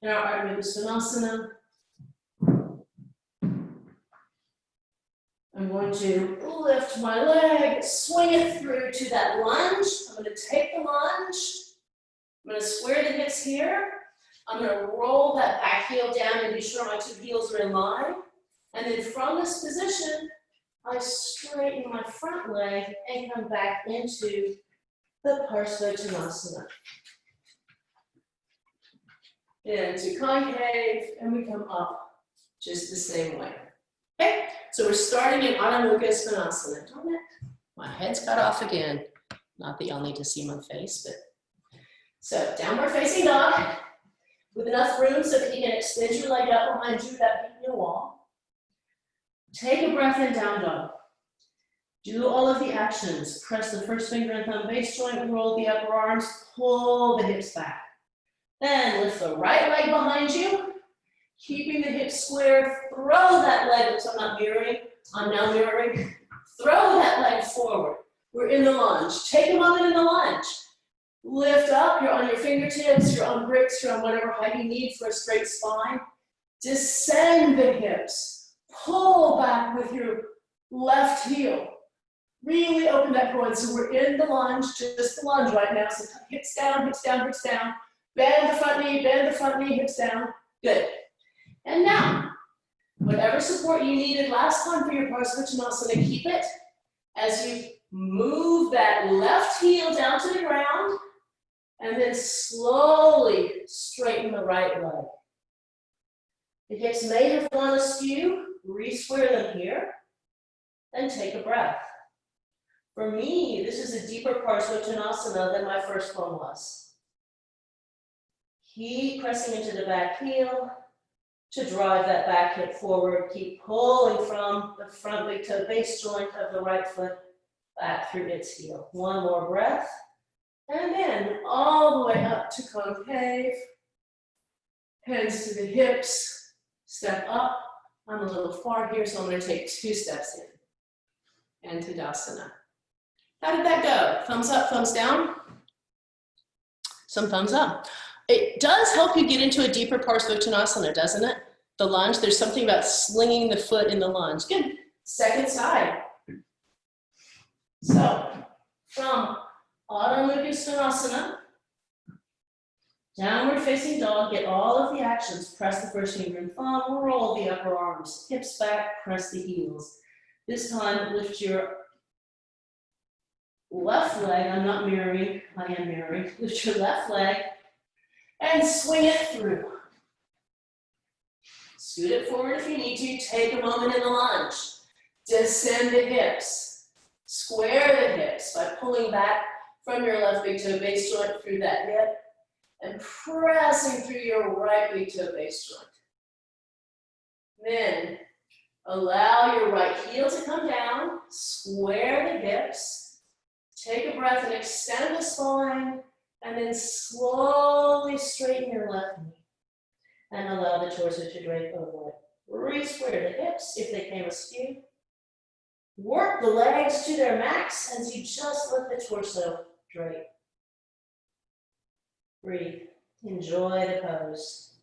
in our Uttanasana. I'm going to lift my leg, swing it through to that lunge. I'm going to take the lunge. I'm going to square the hips here. I'm going to roll that back heel down and be sure my two heels are in line. And then from this position, I straighten my front leg and come back into the Prasarita. Into concave, and we come up just the same way. Okay, so we're starting in Uttanasana. Darn it, my head's cut off again. Not that y'all need to see my face, but. So downward facing dog, with enough room so that you can extend your leg out behind you without hitting your wall. Take a breath in, down dog. Do all of the actions. Press the first finger and thumb base joint, roll the upper arms, pull the hips back. Then lift the right leg behind you, keeping the hips square. Throw that leg, which I'm not mirroring, I'm now mirroring. Throw that leg forward. We're in the lunge. Take a moment in the lunge. Lift up, you're on your fingertips, you're on bricks, you're on whatever height you need for a straight spine. Descend the hips. Pull back with your left heel. Really open that groin. So we're in the lunge, just the lunge right now. So hips down, hips down, hips down. Bend the front knee, hips down. Good. And now, whatever support you needed last time for your Prasarita, keep it as you move that left heel down to the ground and then slowly straighten the right leg. The hips may have gone askew, re-square them here, and take a breath. For me, this is a deeper Prasarita than my first one was. Keep pressing into the back heel to drive that back hip forward. Keep pulling from the front big toe base joint of the right foot back through its heel. One more breath. And then all the way up to concave. Hands to the hips. Step up. I'm a little far here, so I'm going to take 2 steps in. And Dandasana. How did that go? Thumbs up, thumbs down? Some thumbs up. It does help you get into a deeper Prasarita, doesn't it? The lunge, there's something about slinging the foot in the lunge. Good. Second side. So, from Uttanasana, downward facing dog, get all of the actions. Press the first finger and thumb, roll the upper arms, hips back, press the heels. This time, lift your left leg, I'm not mirroring, I am mirroring. Lift your left leg and swing it through. Scoot it forward if you need to. Take a moment in the lunge. Descend the hips. Square the hips by pulling back from your left big toe base joint through that hip and pressing through your right big toe base joint. Then allow your right heel to come down. Square the hips. Take a breath and extend the spine. And then slowly straighten your left knee. And allow the torso to drape over it. Re-square the hips if they came askew. Work the legs to their max as you just let the torso drape. Breathe. Enjoy the pose.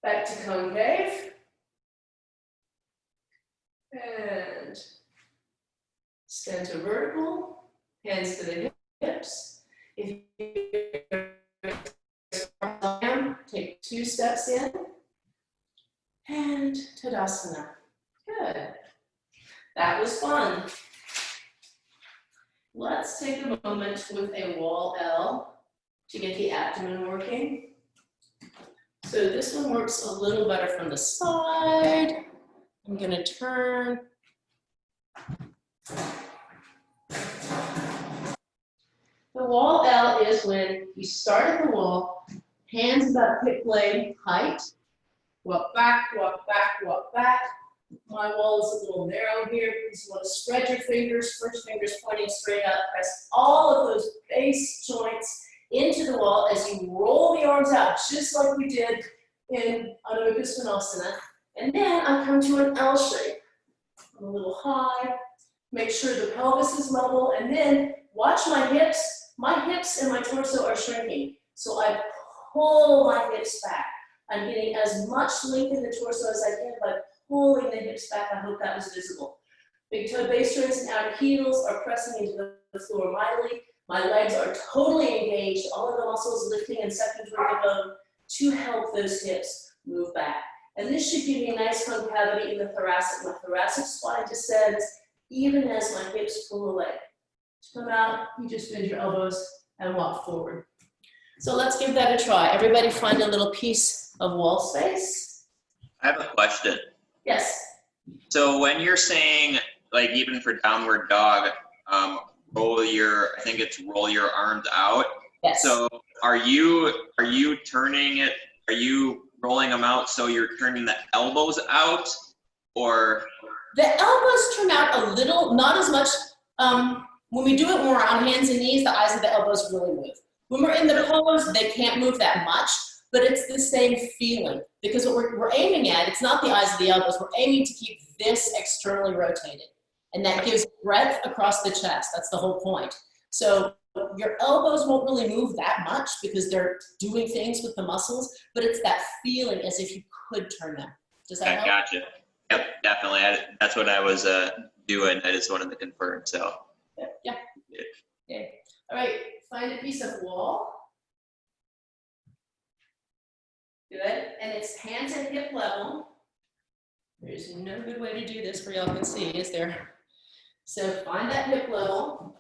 Back to concave. And stand to vertical, hands to the hips. If you take 2 steps in, and Tadasana. That was fun. Let's take a moment with a wall L to get the abdomen working. So this one works a little better from the side. I'm gonna turn. The wall L is when you start at the wall, hands about hip blade height, walk back, walk back, walk back. My wall is a little narrow here because you want to spread your fingers, first fingers pointing straight up, press all of those base joints into the wall as you roll the arms out, just like we did in Uttanasana. And then I come to an L shape. I'm a little high, make sure the pelvis is level, and then watch my hips. My hips and my torso are shrinking, so I pull my hips back. I'm getting as much length in the torso as I can by pulling the hips back. I hope that was visible. Big toe base joints and outer heels are pressing into the floor mightily. My legs are totally engaged, all of the muscles lifting and sucking toward the bone to help those hips move back. And this should give me a nice concavity in the thoracic. My thoracic spine descends even as my hips pull away. To come out, you just bend your elbows and walk forward. So let's give that a try. Everybody find a little piece of wall space. I have a question. Yes. So when you're saying, like even for downward dog, roll your arms out. Yes. So are you turning it? Are you rolling them out so you're turning the elbows out, or? The elbows turn out a little, not as much. When we do it when we're on hands and knees, the eyes of the elbows really move. When we're in the pose, they can't move that much, but it's the same feeling. Because what we're aiming at, it's not the eyes of the elbows, we're aiming to keep this externally rotated. And that gives breadth across the chest, that's the whole point. So your elbows won't really move that much because they're doing things with the muscles, but it's that feeling as if you could turn them. Does that help? Gotcha. Yep, definitely. That's what I was doing. I just wanted to confirm, so. Yeah. Okay. All right, find a piece of wall. Good, and it's hands at hip level. There's no good way to do this where y'all can see, is there? So find that hip level,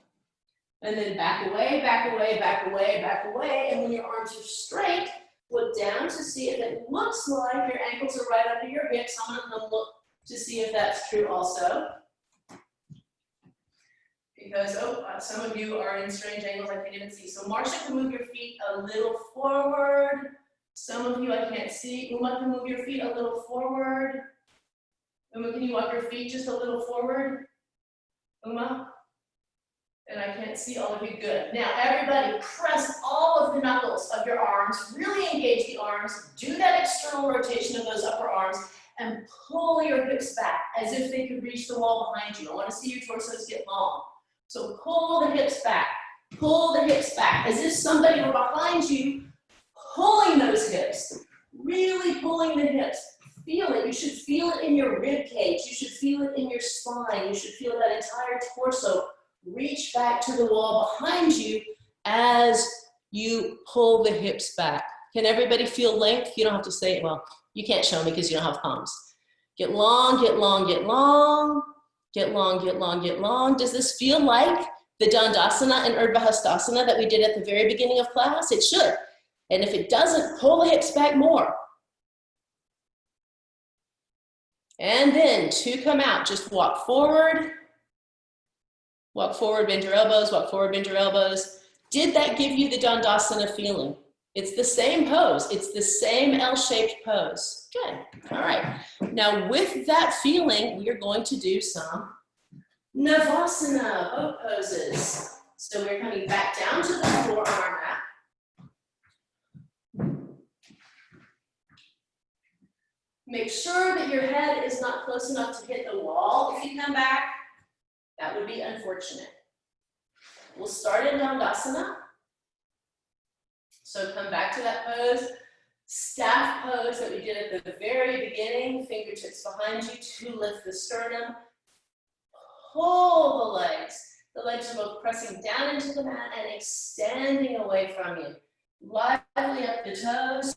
and then back away, back away, back away, back away, and when your arms are straight, look down to see if it looks like your ankles are right under your hips. I'm gonna look to see if that's true also. Because, some of you are in strange angles I can't even see. So Marsha can move your feet a little forward. Some of you I can't see. Uma can move your feet a little forward. Uma, can you walk your feet just a little forward? Uma? And I can't see all of you. Good. Now everybody press all of the knuckles of your arms. Really engage the arms. Do that external rotation of those upper arms. And pull your hips back as if they could reach the wall behind you. I want to see your torsos get long. So pull the hips back, as if somebody were behind you, pulling those hips, really pulling the hips. Feel it, you should feel it in your rib cage, you should feel it in your spine, you should feel that entire torso reach back to the wall behind you as you pull the hips back. Can everybody feel length? You don't have to say it, well, you can't show me because you don't have thumbs. Get long, get long, get long. Get long, get long, get long. Does this feel like the Dandasana and Urdhva Hastasana that we did at the very beginning of class? It should. And if it doesn't, pull the hips back more. And then to come out, just walk forward, bend your elbows, walk forward, bend your elbows. Did that give you the Dandasana feeling? It's the same pose. It's the same L-shaped pose. Good. All right. Now with that feeling, we are going to do some Navasana, boat poses. So we're coming back down to the floor on our mat. Make sure that your head is not close enough to hit the wall. If you come back, that would be unfortunate. We'll start in Dandasana. So come back to that pose, staff pose that we did at the very beginning, fingertips behind you to lift the sternum. Pull the legs. The legs are both pressing down into the mat and extending away from you. Lively up the toes.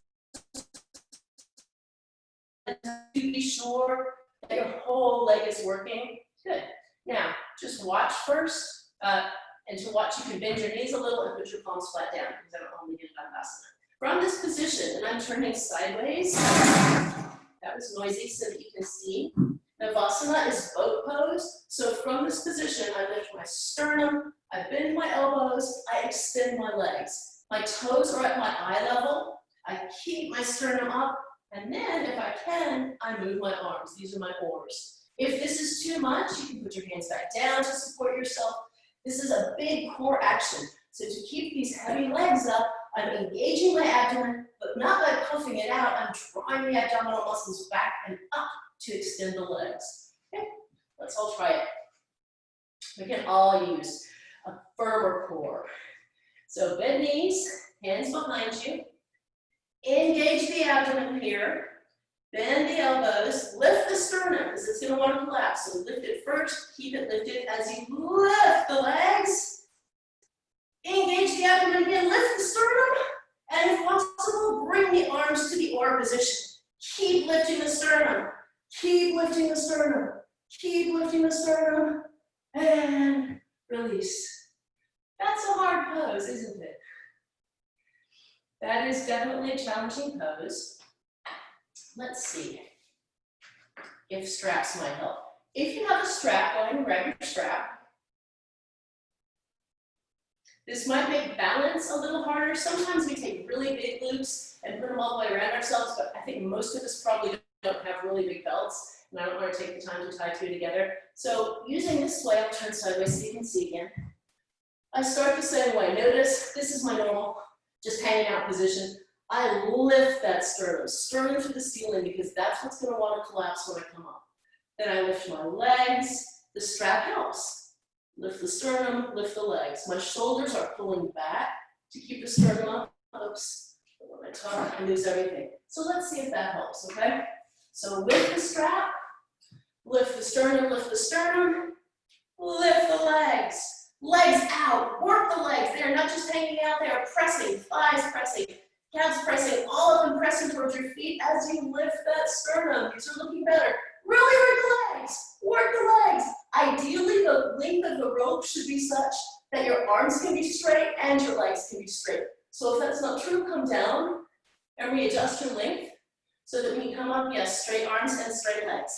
To be sure that your whole leg is working. Good. Now, just watch first, and to watch, you can bend your knees a little and put your palms flat down, because I don't only get Dandasana. From this position, and I'm turning sideways, that was noisy so that you can see. Navasana is boat pose, so from this position, I lift my sternum, I bend my elbows, I extend my legs. My toes are at my eye level, I keep my sternum up, and then, if I can, I move my arms. These are my oars. If this is too much, you can put your hands back down to support yourself. This is a big core action. So to keep these heavy legs up, I'm engaging my abdomen, but not by puffing it out. I'm drawing the abdominal muscles back and up to extend the legs. Okay, let's all try it. We can all use a firmer core. So bend knees, hands behind you. Engage the abdomen here. Bend the elbows, lift the sternum because it's going to want to collapse. So lift it first, keep it lifted as you lift the legs. Engage the abdomen again, lift the sternum, and if possible, bring the arms to the oar position. Keep lifting the sternum, keep lifting the sternum, keep lifting the sternum, and release. That's a hard pose, isn't it? That is definitely a challenging pose. Let's see if straps might help. If you have a strap, go ahead and grab your strap. This might make balance a little harder. Sometimes we take really big loops and put them all the way around ourselves, but I think most of us probably don't have really big belts, and I don't want to take the time to tie two together. So using this way, I'll turn sideways so you can see again. I start the same way. Notice this is my normal, just hanging out position. I lift that sternum to the ceiling because that's what's going to want to collapse when I come up. Then I lift my legs. The strap helps. Lift the sternum, lift the legs. My shoulders are pulling back to keep the sternum up. Oops, when I talk, I lose everything. So let's see if that helps, okay? So with the strap, lift the sternum, lift the legs. Legs out, work the legs. They are not just hanging out, they are pressing, thighs pressing. Calves pressing, all of them pressing towards your feet as you lift that sternum. These are looking better. Really work the legs. Work the legs. Ideally, the length of the rope should be such that your arms can be straight and your legs can be straight. So if that's not true, come down and readjust your length so that when you come up, yes, straight arms and straight legs.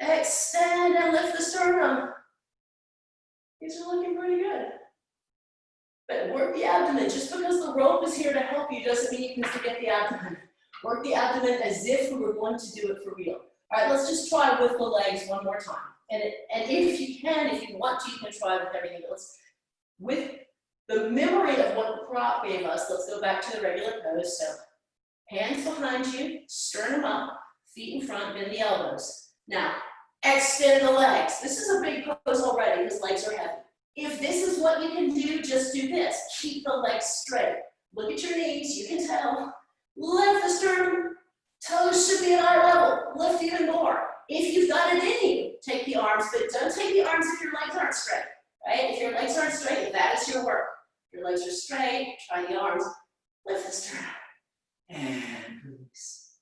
Extend and lift the sternum. These are looking pretty good. But work the abdomen. Just because the rope is here to help you doesn't mean you can forget the abdomen. Work the abdomen as if we were going to do it for real. All right, let's just try with the legs one more time. And if you can, if you want to, you can try with everything else. With the memory of what the prop gave us, let's go back to the regular pose. So hands behind you, sternum up, feet in front, bend the elbows. Now, extend the legs. This is a big pose already because legs are heavy. If this is what you can do, just do this. Keep the legs straight. Look at your knees, you can tell. Lift the sternum. Toes should be at eye level. Lift even more. If you've got it in you, take the arms, but don't take the arms if your legs aren't straight, right? If your legs aren't straight, that is your work. If your legs are straight, try the arms. Lift the sternum. And release.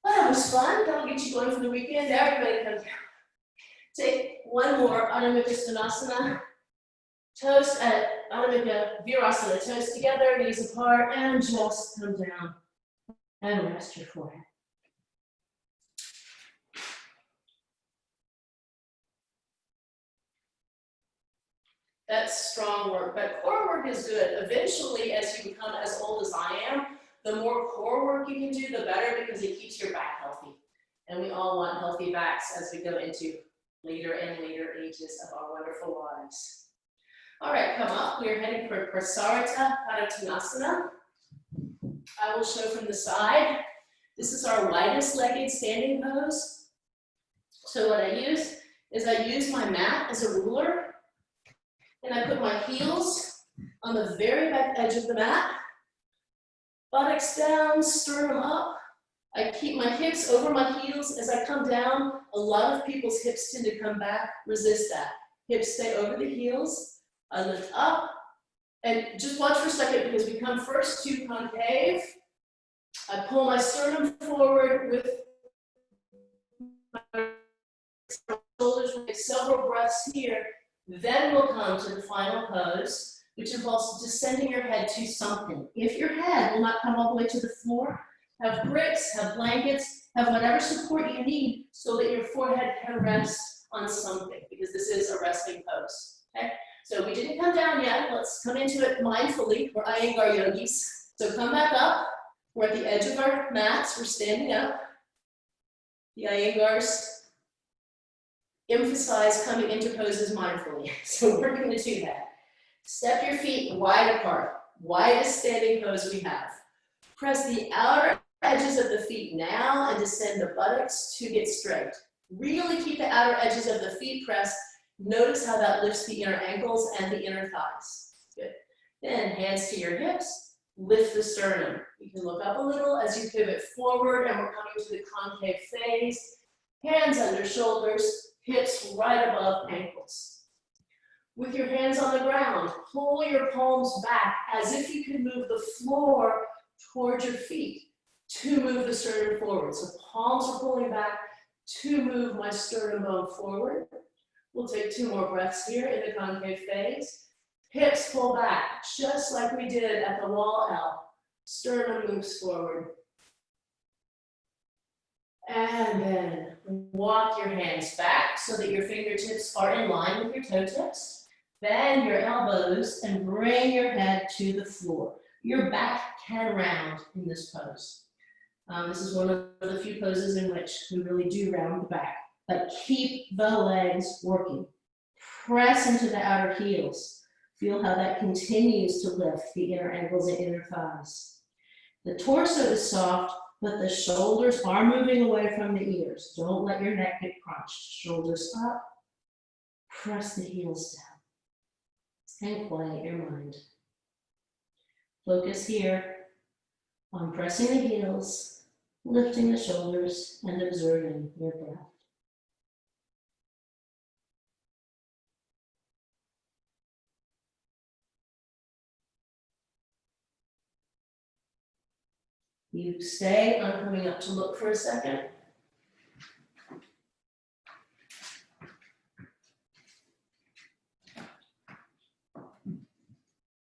Oh, that was fun. That'll get you going for the weekend. Everybody comes down. Take one more, Uttanasana. Toes at Virasana, toes together, knees apart, and just come down and rest your forehead. That's strong work, but core work is good. Eventually, as you become as old as I am, the more core work you can do, the better because it keeps your back healthy. And we all want healthy backs as we go into later and later ages of our wonderful lives. All right, come up. We are heading for Prasarita Tanasana. I will show from the side. This is our widest legged standing pose. So what I use is I use my mat as a ruler, and I put my heels on the very back edge of the mat, buttocks down, sternum up. I keep my hips over my heels as I come down. A lot of people's hips tend to come back. Resist that. Hips stay over the heels. I lift up. And just watch for a second because we come first to concave. I pull my sternum forward with my shoulders. We'll take several breaths here. Then we'll come to the final pose, which involves just sending your head to something. If your head will not come all the way to the floor, have bricks, have blankets, have whatever support you need so that your forehead can rest on something, because this is a resting pose, okay? So we didn't come down yet. Let's come into it mindfully. We're Iyengar yogis. So come back up. We're at the edge of our mats. We're standing up. The Iyengars emphasize coming into poses mindfully. So we're going to do that. Step your feet wide apart. Widest standing pose we have. Press the outer edges of the feet now and descend the buttocks to get straight. Really keep the outer edges of the feet pressed. Notice how that lifts the inner ankles and the inner thighs. Good. Then hands to your hips. Lift the sternum. You can look up a little as you pivot forward, and we're coming to the concave phase. Hands under shoulders, hips right above ankles. With your hands on the ground, pull your palms back as if you could move the floor towards your feet to move the sternum forward. So palms are pulling back to move my sternum bone forward. We'll take 2 more breaths here in the concave phase. Hips pull back, just like we did at the wall L. Sternum moves forward. And then walk your hands back so that your fingertips are in line with your toe tips. Bend your elbows and bring your head to the floor. Your back can round in this pose. This is one of the few poses in which we really do round the back. But keep the legs working. Press into the outer heels. Feel how that continues to lift the inner ankles and inner thighs. The torso is soft, but the shoulders are moving away from the ears. Don't let your neck get crunched. Shoulders up. Press the heels down. And quiet your mind. Focus here on pressing the heels, lifting the shoulders, and observing your breath. You stay. I'm coming up to look for a second.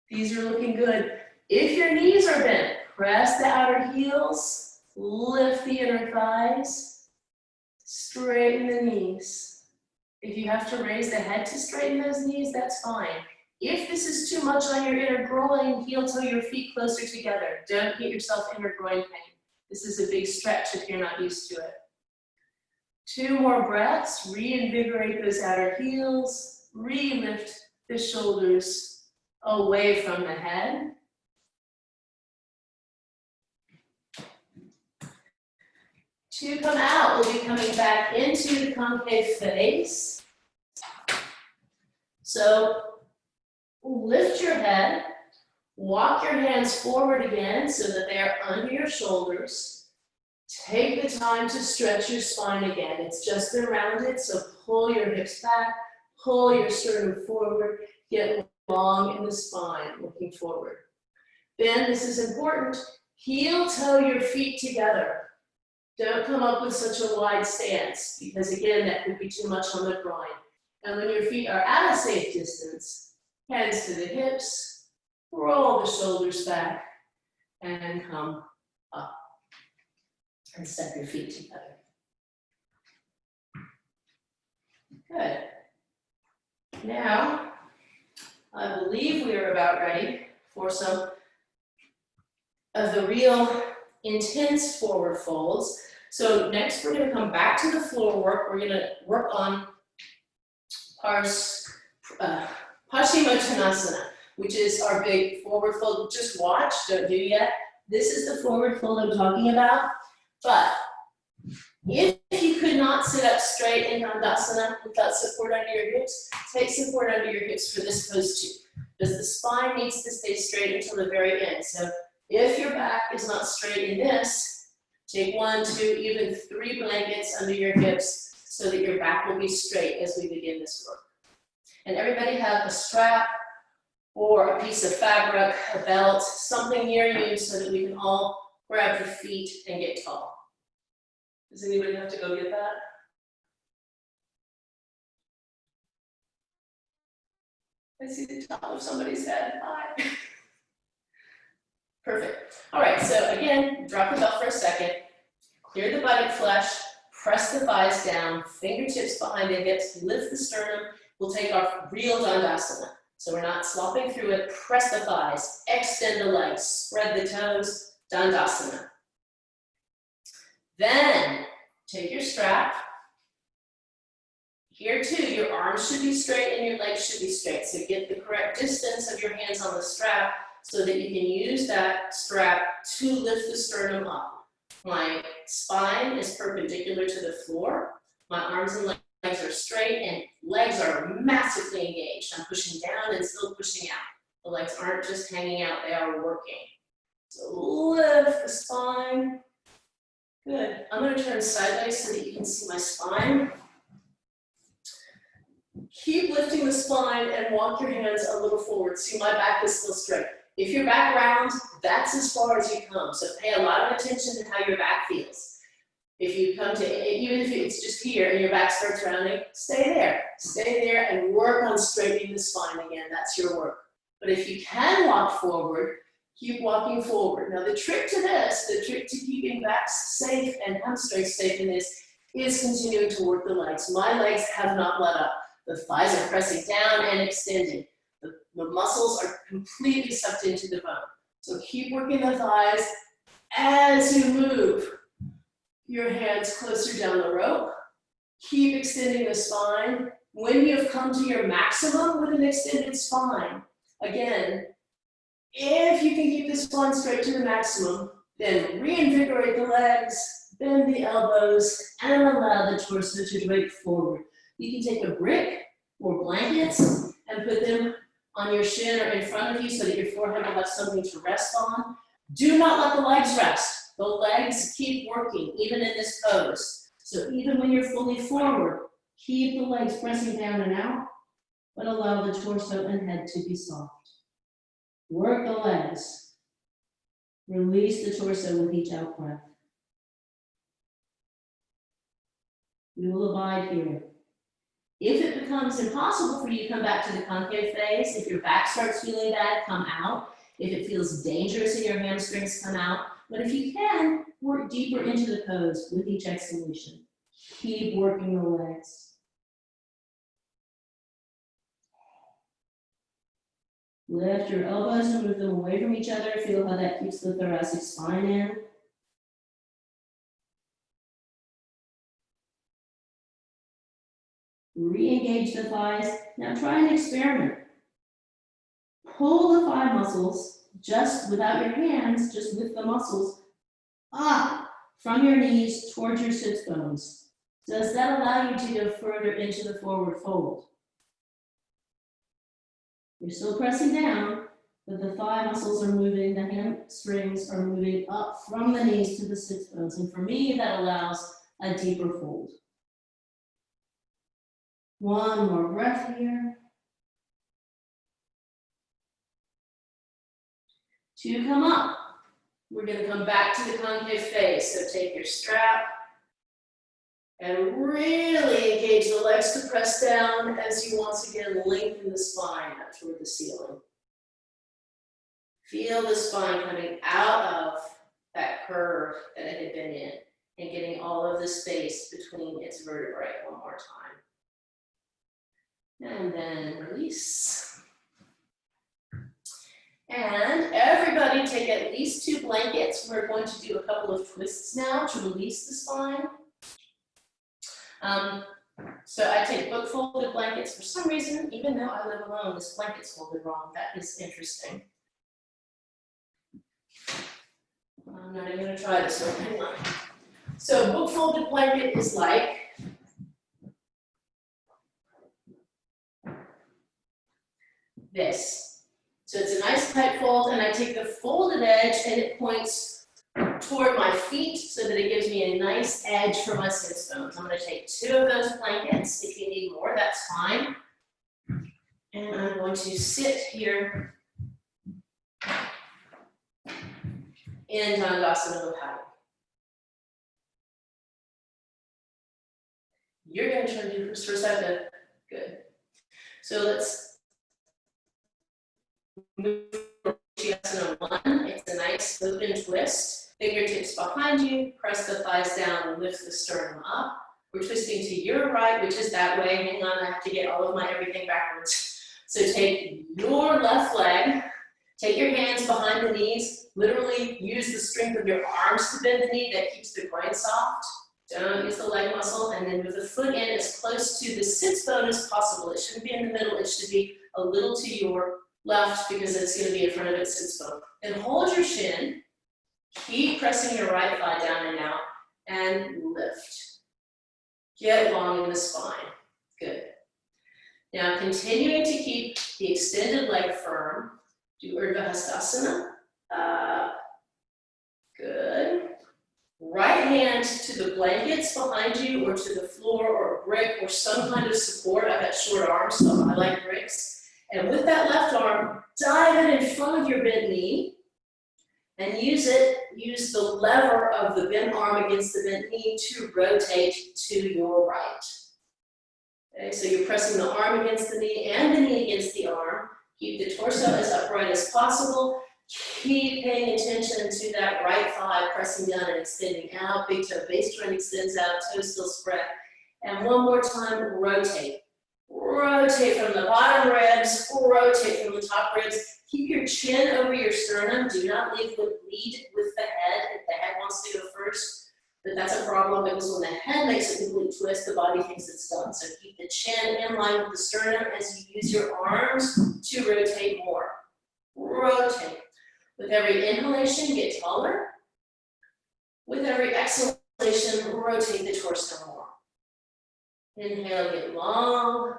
These are looking good. If your knees are bent, press the outer heels, lift the inner thighs, straighten the knees. If you have to raise the head to straighten those knees, that's fine. If this is too much on your inner groin, heel toe your feet closer together. Don't get yourself inner groin pain. This is a big stretch if you're not used to it. 2 more breaths. Reinvigorate those outer heels. Re-lift the shoulders away from the head. To come out, we'll be coming back into the concave phase. So lift your head, walk your hands forward again so that they are under your shoulders. Take the time to stretch your spine again. It's just been rounded, so pull your hips back, pull your sternum forward, get long in the spine, looking forward. Then, this is important, heel toe your feet together. Don't come up with such a wide stance, because again, that could be too much on the groin. And when your feet are at a safe distance, hands to the hips, roll the shoulders back, and come up. And step your feet together. Good. Now, I believe we are about ready for some of the real intense forward folds. So next we're going to come back to the floor work. We're going to work on Tanasana, which is our big forward fold. Just watch, don't do yet. This is the forward fold I'm talking about. But if you could not sit up straight in Dandasana without support under your hips, take support under your hips for this pose too, because the spine needs to stay straight until the very end. So if your back is not straight in this, take 1, 2, even 3 blankets under your hips so that your back will be straight as we begin this work. And everybody have a strap or a piece of fabric, a belt, something near you so that we can all grab your feet and get tall. Does anybody have to go get that? I see the top of somebody's head. Hi. Perfect. All right, so again, drop the belt for a second. Clear the buttock flesh. Press the thighs down. Fingertips behind the hips. Lift the sternum. We'll take our real Dandasana. So we're not slopping through it. Press the thighs. Extend the legs. Spread the toes. Dandasana. Then take your strap. Here too, your arms should be straight and your legs should be straight. So get the correct distance of your hands on the strap so that you can use that strap to lift the sternum up. My spine is perpendicular to the floor. My arms and legs are straight and legs are massively engaged. I'm pushing down and still pushing out. The legs aren't just hanging out, they are working. So lift the spine. Good. I'm going to turn sideways so that you can see my spine. Keep lifting the spine and walk your hands a little forward. See, my back is still straight. If your back rounds, that's as far as you come. So pay a lot of attention to how your back feels. If you come to, even if it's just here and your back starts rounding, stay there. Stay there and work on straightening the spine again. That's your work. But if you can walk forward, keep walking forward. Now the trick to this, the trick to keeping backs safe and hamstrings safe in this is continuing to work the legs. My legs have not let up. The thighs are pressing down and extending. The muscles are completely sucked into the bone. So keep working the thighs as you move your hands closer down the rope. Keep extending the spine. When you have come to your maximum with an extended spine, again, if you can keep the spine straight to the maximum, then reinvigorate the legs, bend the elbows, and allow the torso to drape forward. You can take a brick or blankets and put them on your shin or in front of you so that your forehead will have something to rest on. Do not let the legs rest. The legs keep working, even in this pose. So even when you're fully forward, keep the legs pressing down and out, but allow the torso and head to be soft. Work the legs. Release the torso with each out breath. We will abide here. If it becomes impossible for you to come back to the concave phase, if your back starts feeling bad, come out. If it feels dangerous in your hamstrings, come out. But if you can, work deeper into the pose with each exhalation. Keep working the legs. Lift your elbows and move them away from each other. Feel how that keeps the thoracic spine in. Re-engage the thighs. Now try an experiment. Pull the thigh muscles, just without your hands, just with the muscles, up from your knees towards your sits bones. Does that allow you to go further into the forward fold? You're still pressing down, but the thigh muscles are moving, the hamstrings are moving up from the knees to the sits bones. And for me, that allows a deeper fold. One more breath here. To come up, we're going to come back to the concave phase. So take your strap and really engage the legs to press down as you once again lengthen the spine up toward the ceiling. Feel the spine coming out of that curve that it had been in and getting all of the space between its vertebrae one more time. And then release. And everybody take at least 2 blankets. We're going to do a couple of twists now to release the spine. So I take book folded blankets. For some reason, even though I live alone, this blanket's folded wrong. That is interesting. I'm not even going to try this one. Hang on. So book folded blanket is like this. So it's a nice tight fold, and I take the folded edge and it points toward my feet so that it gives me a nice edge for my sits bones. I'm going to take 2 of those blankets. If you need more, that's fine. And I'm going to sit here in Dandasana. You're going to try to do first, Prasarita. Good. So let's Move Shavasana 1. It's a nice open twist. Fingertips behind you, press the thighs down, lift the sternum up. We're twisting to your right, which is that way. Hang on, I have to get all of my everything backwards. So take your left leg, take your hands behind the knees, literally use the strength of your arms to bend the knee. That keeps the groin soft. Don't use the leg muscle, and then with the foot in as close to the sits bone as possible. It shouldn't be in the middle, it should be a little to your left because it's going to be in front of its sits bone. Then hold your shin, keep pressing your right thigh down and out, and lift. Get long in the spine. Good. Now continuing to keep the extended leg firm, do Urdhva Good. Right hand to the blankets behind you or to the floor or a brick or some kind of support. I've got short arms, so I like bricks. And with that left arm, dive it in front of your bent knee and use the lever of the bent arm against the bent knee to rotate to your right. Okay, so you're pressing the arm against the knee and the knee against the arm. Keep the torso as upright as possible. Keep paying attention to that right thigh pressing down and extending out. Big toe base joint extends out, toes still spread. And one more time, rotate. Rotate from the bottom ribs, rotate from the top ribs. Keep your chin over your sternum. Do not lead with the head if the head wants to go first. But that's a problem because when the head makes a complete twist, the body thinks it's done. So keep the chin in line with the sternum as you use your arms to rotate more. Rotate. With every inhalation, get taller. With every exhalation, rotate the torso more. Inhale, get long.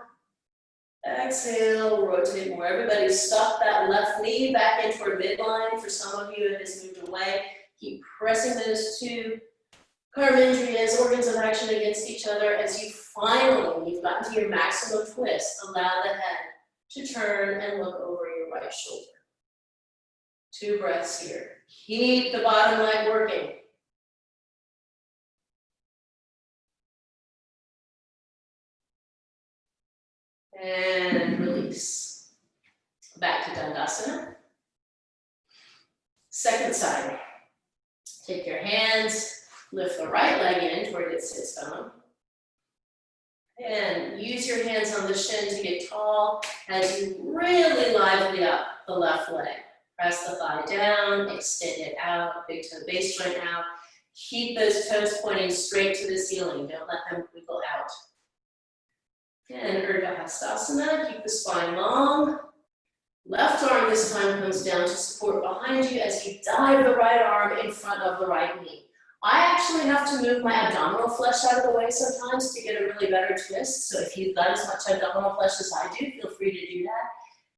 Exhale, rotate more. Everybody stuff that left knee back in toward midline. For some of you, it has moved away. Keep pressing those two carmindrias, organs of action against each other as you finally, you've gotten to your maximum twist. Allow the head to turn and look over your right shoulder. 2 breaths here. Keep the bottom leg working. And release. Back to Dandasana. Second side. Take your hands, lift the right leg in toward its sits bone. And use your hands on the shin to get tall as you really lively up the left leg. Press the thigh down, extend it out, big toe base joint out. Keep those toes pointing straight to the ceiling. Don't let them wiggle out. And Urdhva keep the spine long. Left arm this time comes down to support behind you as you dive the right arm in front of the right knee. I actually have to move my abdominal flesh out of the way sometimes to get a really better twist. So if you've got as much abdominal flesh as I do, feel free to do that.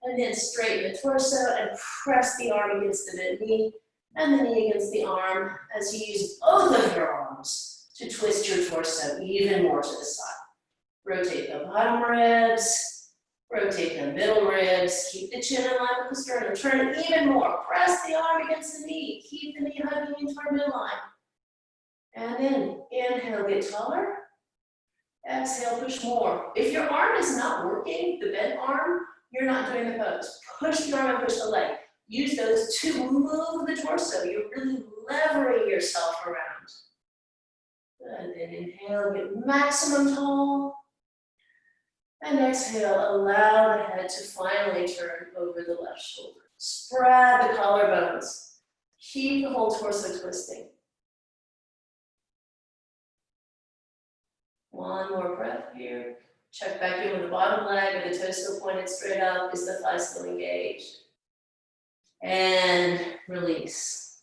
And then straighten the torso and press the arm against the bent knee and the knee against the arm as you use both of your arms to twist your torso even more to the side. Rotate the bottom ribs, rotate the middle ribs, keep the chin in line with the sternum, turn it even more, press the arm against the knee, keep the knee hugging into our midline. And then inhale, get taller, exhale, push more. If your arm is not working, the bent arm, you're not doing the pose. Push the arm and push the leg. Use those to move the torso. You're really levering yourself around. And then inhale, get maximum tall. And exhale, allow the head to finally turn over the left shoulder. Spread the collarbones. Keep the whole torso twisting. One more breath here. Check back in with the bottom leg. Are the toes still pointed straight up? Is the thigh still engaged? And release.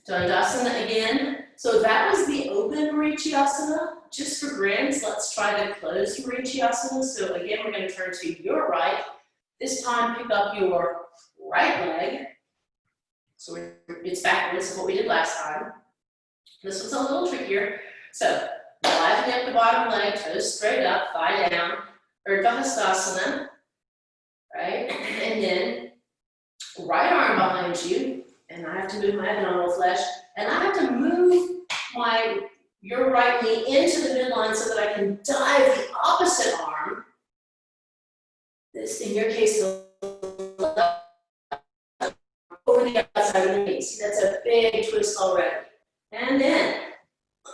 Dandasana again. So that was the open Marichiasana. Just for grins, let's try the closed Marichiasana. So again, we're going to turn to your right. This time, pick up your right leg. So it's backwards of what we did last time. This one's a little trickier. So liven up the bottom leg, toes straight up, thigh down, Urdhva, right? And then right arm behind you, and I have to move my abdominal flesh, and I have to move your right knee into the midline so that I can dive the opposite arm This, in your case, over the outside of the knee. See, that's a big twist already. And then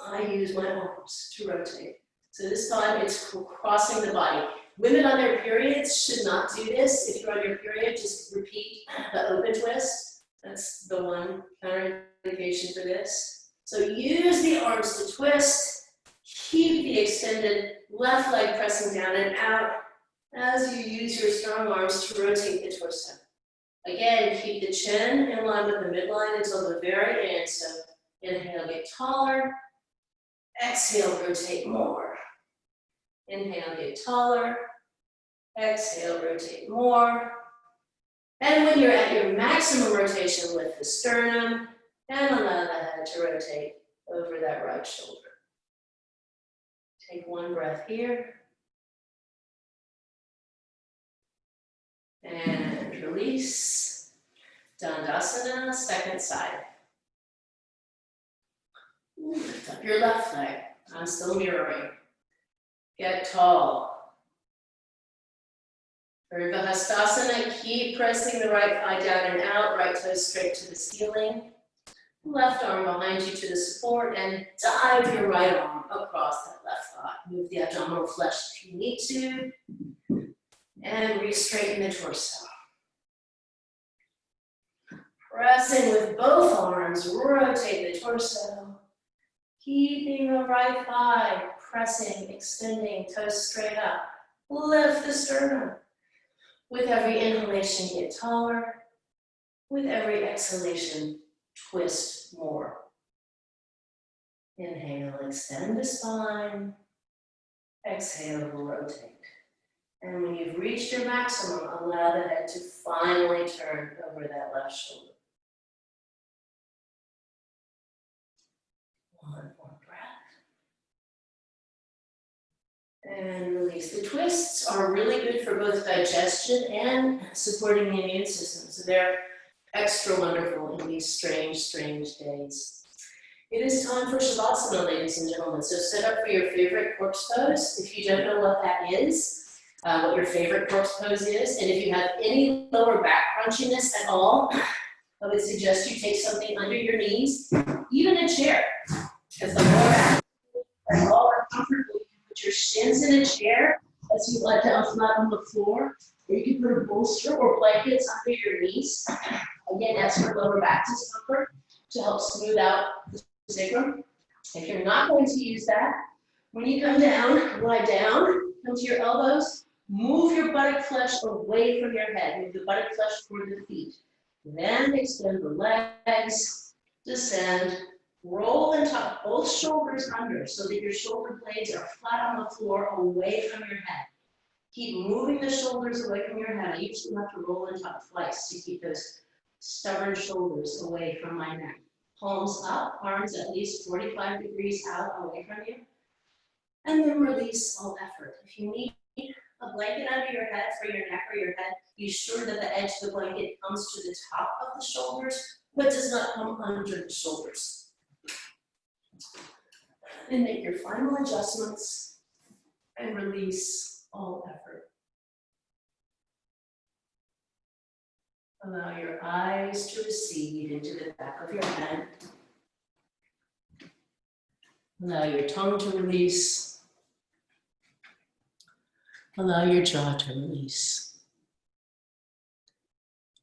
I use my arms to rotate. So this time it's crossing the body. Women on their periods should not do this. If you're on your period, just repeat the open twist. That's the one counterindication for this. So use the arms to twist. Keep the extended left leg pressing down and out as you use your strong arms to rotate the torso. Again, keep the chin in line with the midline until the very end. So inhale, get taller. Exhale, rotate more. Inhale, get taller. Exhale, rotate more. And when you're at your maximum rotation, lift the sternum and allow the head to rotate over that right shoulder. Take one breath here. And release. Dandasana, second side. Lift up your left leg. I'm still mirroring. Get tall. For Hastasana, keep pressing the right thigh down and out, right toe straight to the ceiling. Left arm behind you to the support and dive your right arm across that left thigh. Move the abdominal flesh if you need to. And re-straighten the torso. Pressing with both arms, rotate the torso. Keeping the right thigh pressing, extending, toes straight up. Lift the sternum. With every inhalation, get taller. With every exhalation, twist more. Inhale, extend the spine. Exhale, rotate. And when you've reached your maximum, allow the head to finally turn over that left shoulder. One more breath. And release. The twists are really good for both digestion and supporting the immune system. So they're extra wonderful in these strange days. It is time for Shavasana, ladies and gentlemen. So set up for your favorite corpse pose. If you don't know what that is, what your favorite corpse pose is, and if you have any lower back crunchiness at all, I would suggest you take something under your knees, even a chair. Because the lower back is all are comfortable. You can put your shins in a chair as you lie down flat on the floor, or you can put a bolster or blankets under your knees. Again, that's for lower back discomfort to help smooth out the sacrum. If you're not going to use that, when you come down, lie down, come to your elbows, move your buttock flesh away from your head. Move the buttock flesh toward the feet. Then extend the legs, descend, roll and tuck both shoulders under so that your shoulder blades are flat on the floor away from your head. Keep moving the shoulders away from your head. I usually have to roll and tuck twice to keep those stubborn shoulders away from my neck. Palms up, arms at least 45 degrees out away from you. And then release all effort. If you need a blanket under your head for your neck or your head, be sure that the edge of the blanket comes to the top of the shoulders, but does not come under the shoulders. And make your final adjustments and release all effort. Allow your eyes to recede into the back of your head. Allow your tongue to release. Allow your jaw to release.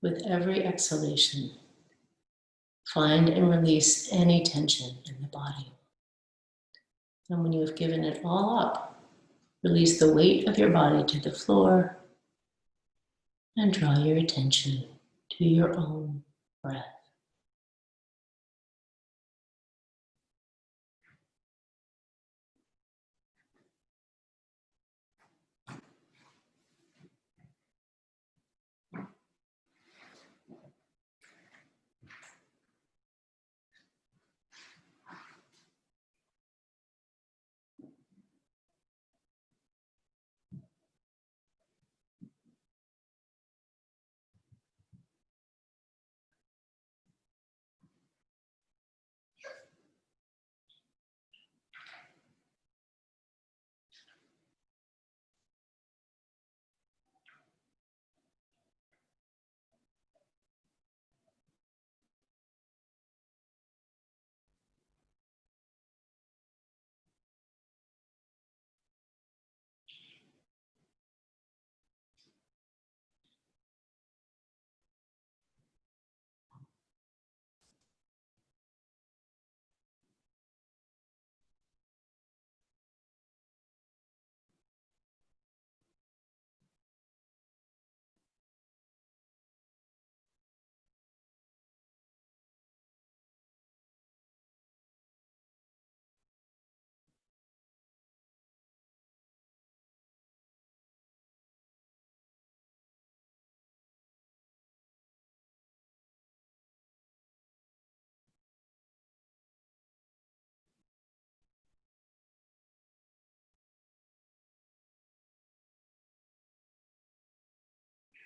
With every exhalation, find and release any tension in the body. And when you have given it all up, release the weight of your body to the floor and draw your attention to your own breath.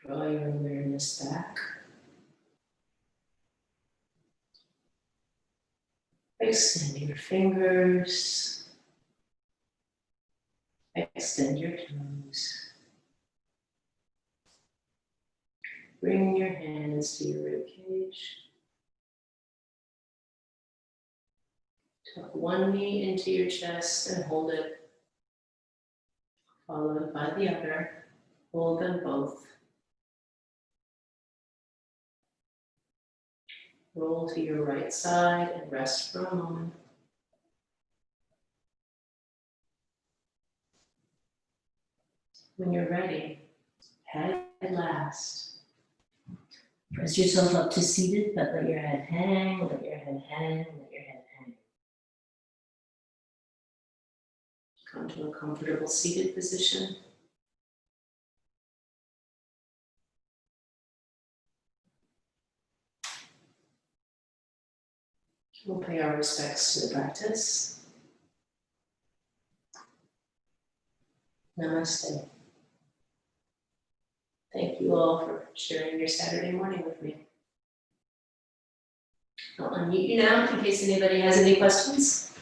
Draw your awareness back. Extend your fingers. Extend your toes. Bring your hands to your ribcage. Tuck one knee into your chest and hold it, followed by the other. Hold them both. Roll to your right side and rest for a moment. When you're ready, head last. Press yourself up to seated, but let your head hang, let your head hang, let your head hang. Come to a comfortable seated position. We'll pay our respects to the practice. Namaste. Thank you all for sharing your Saturday morning with me. I'll unmute you now in case anybody has any questions.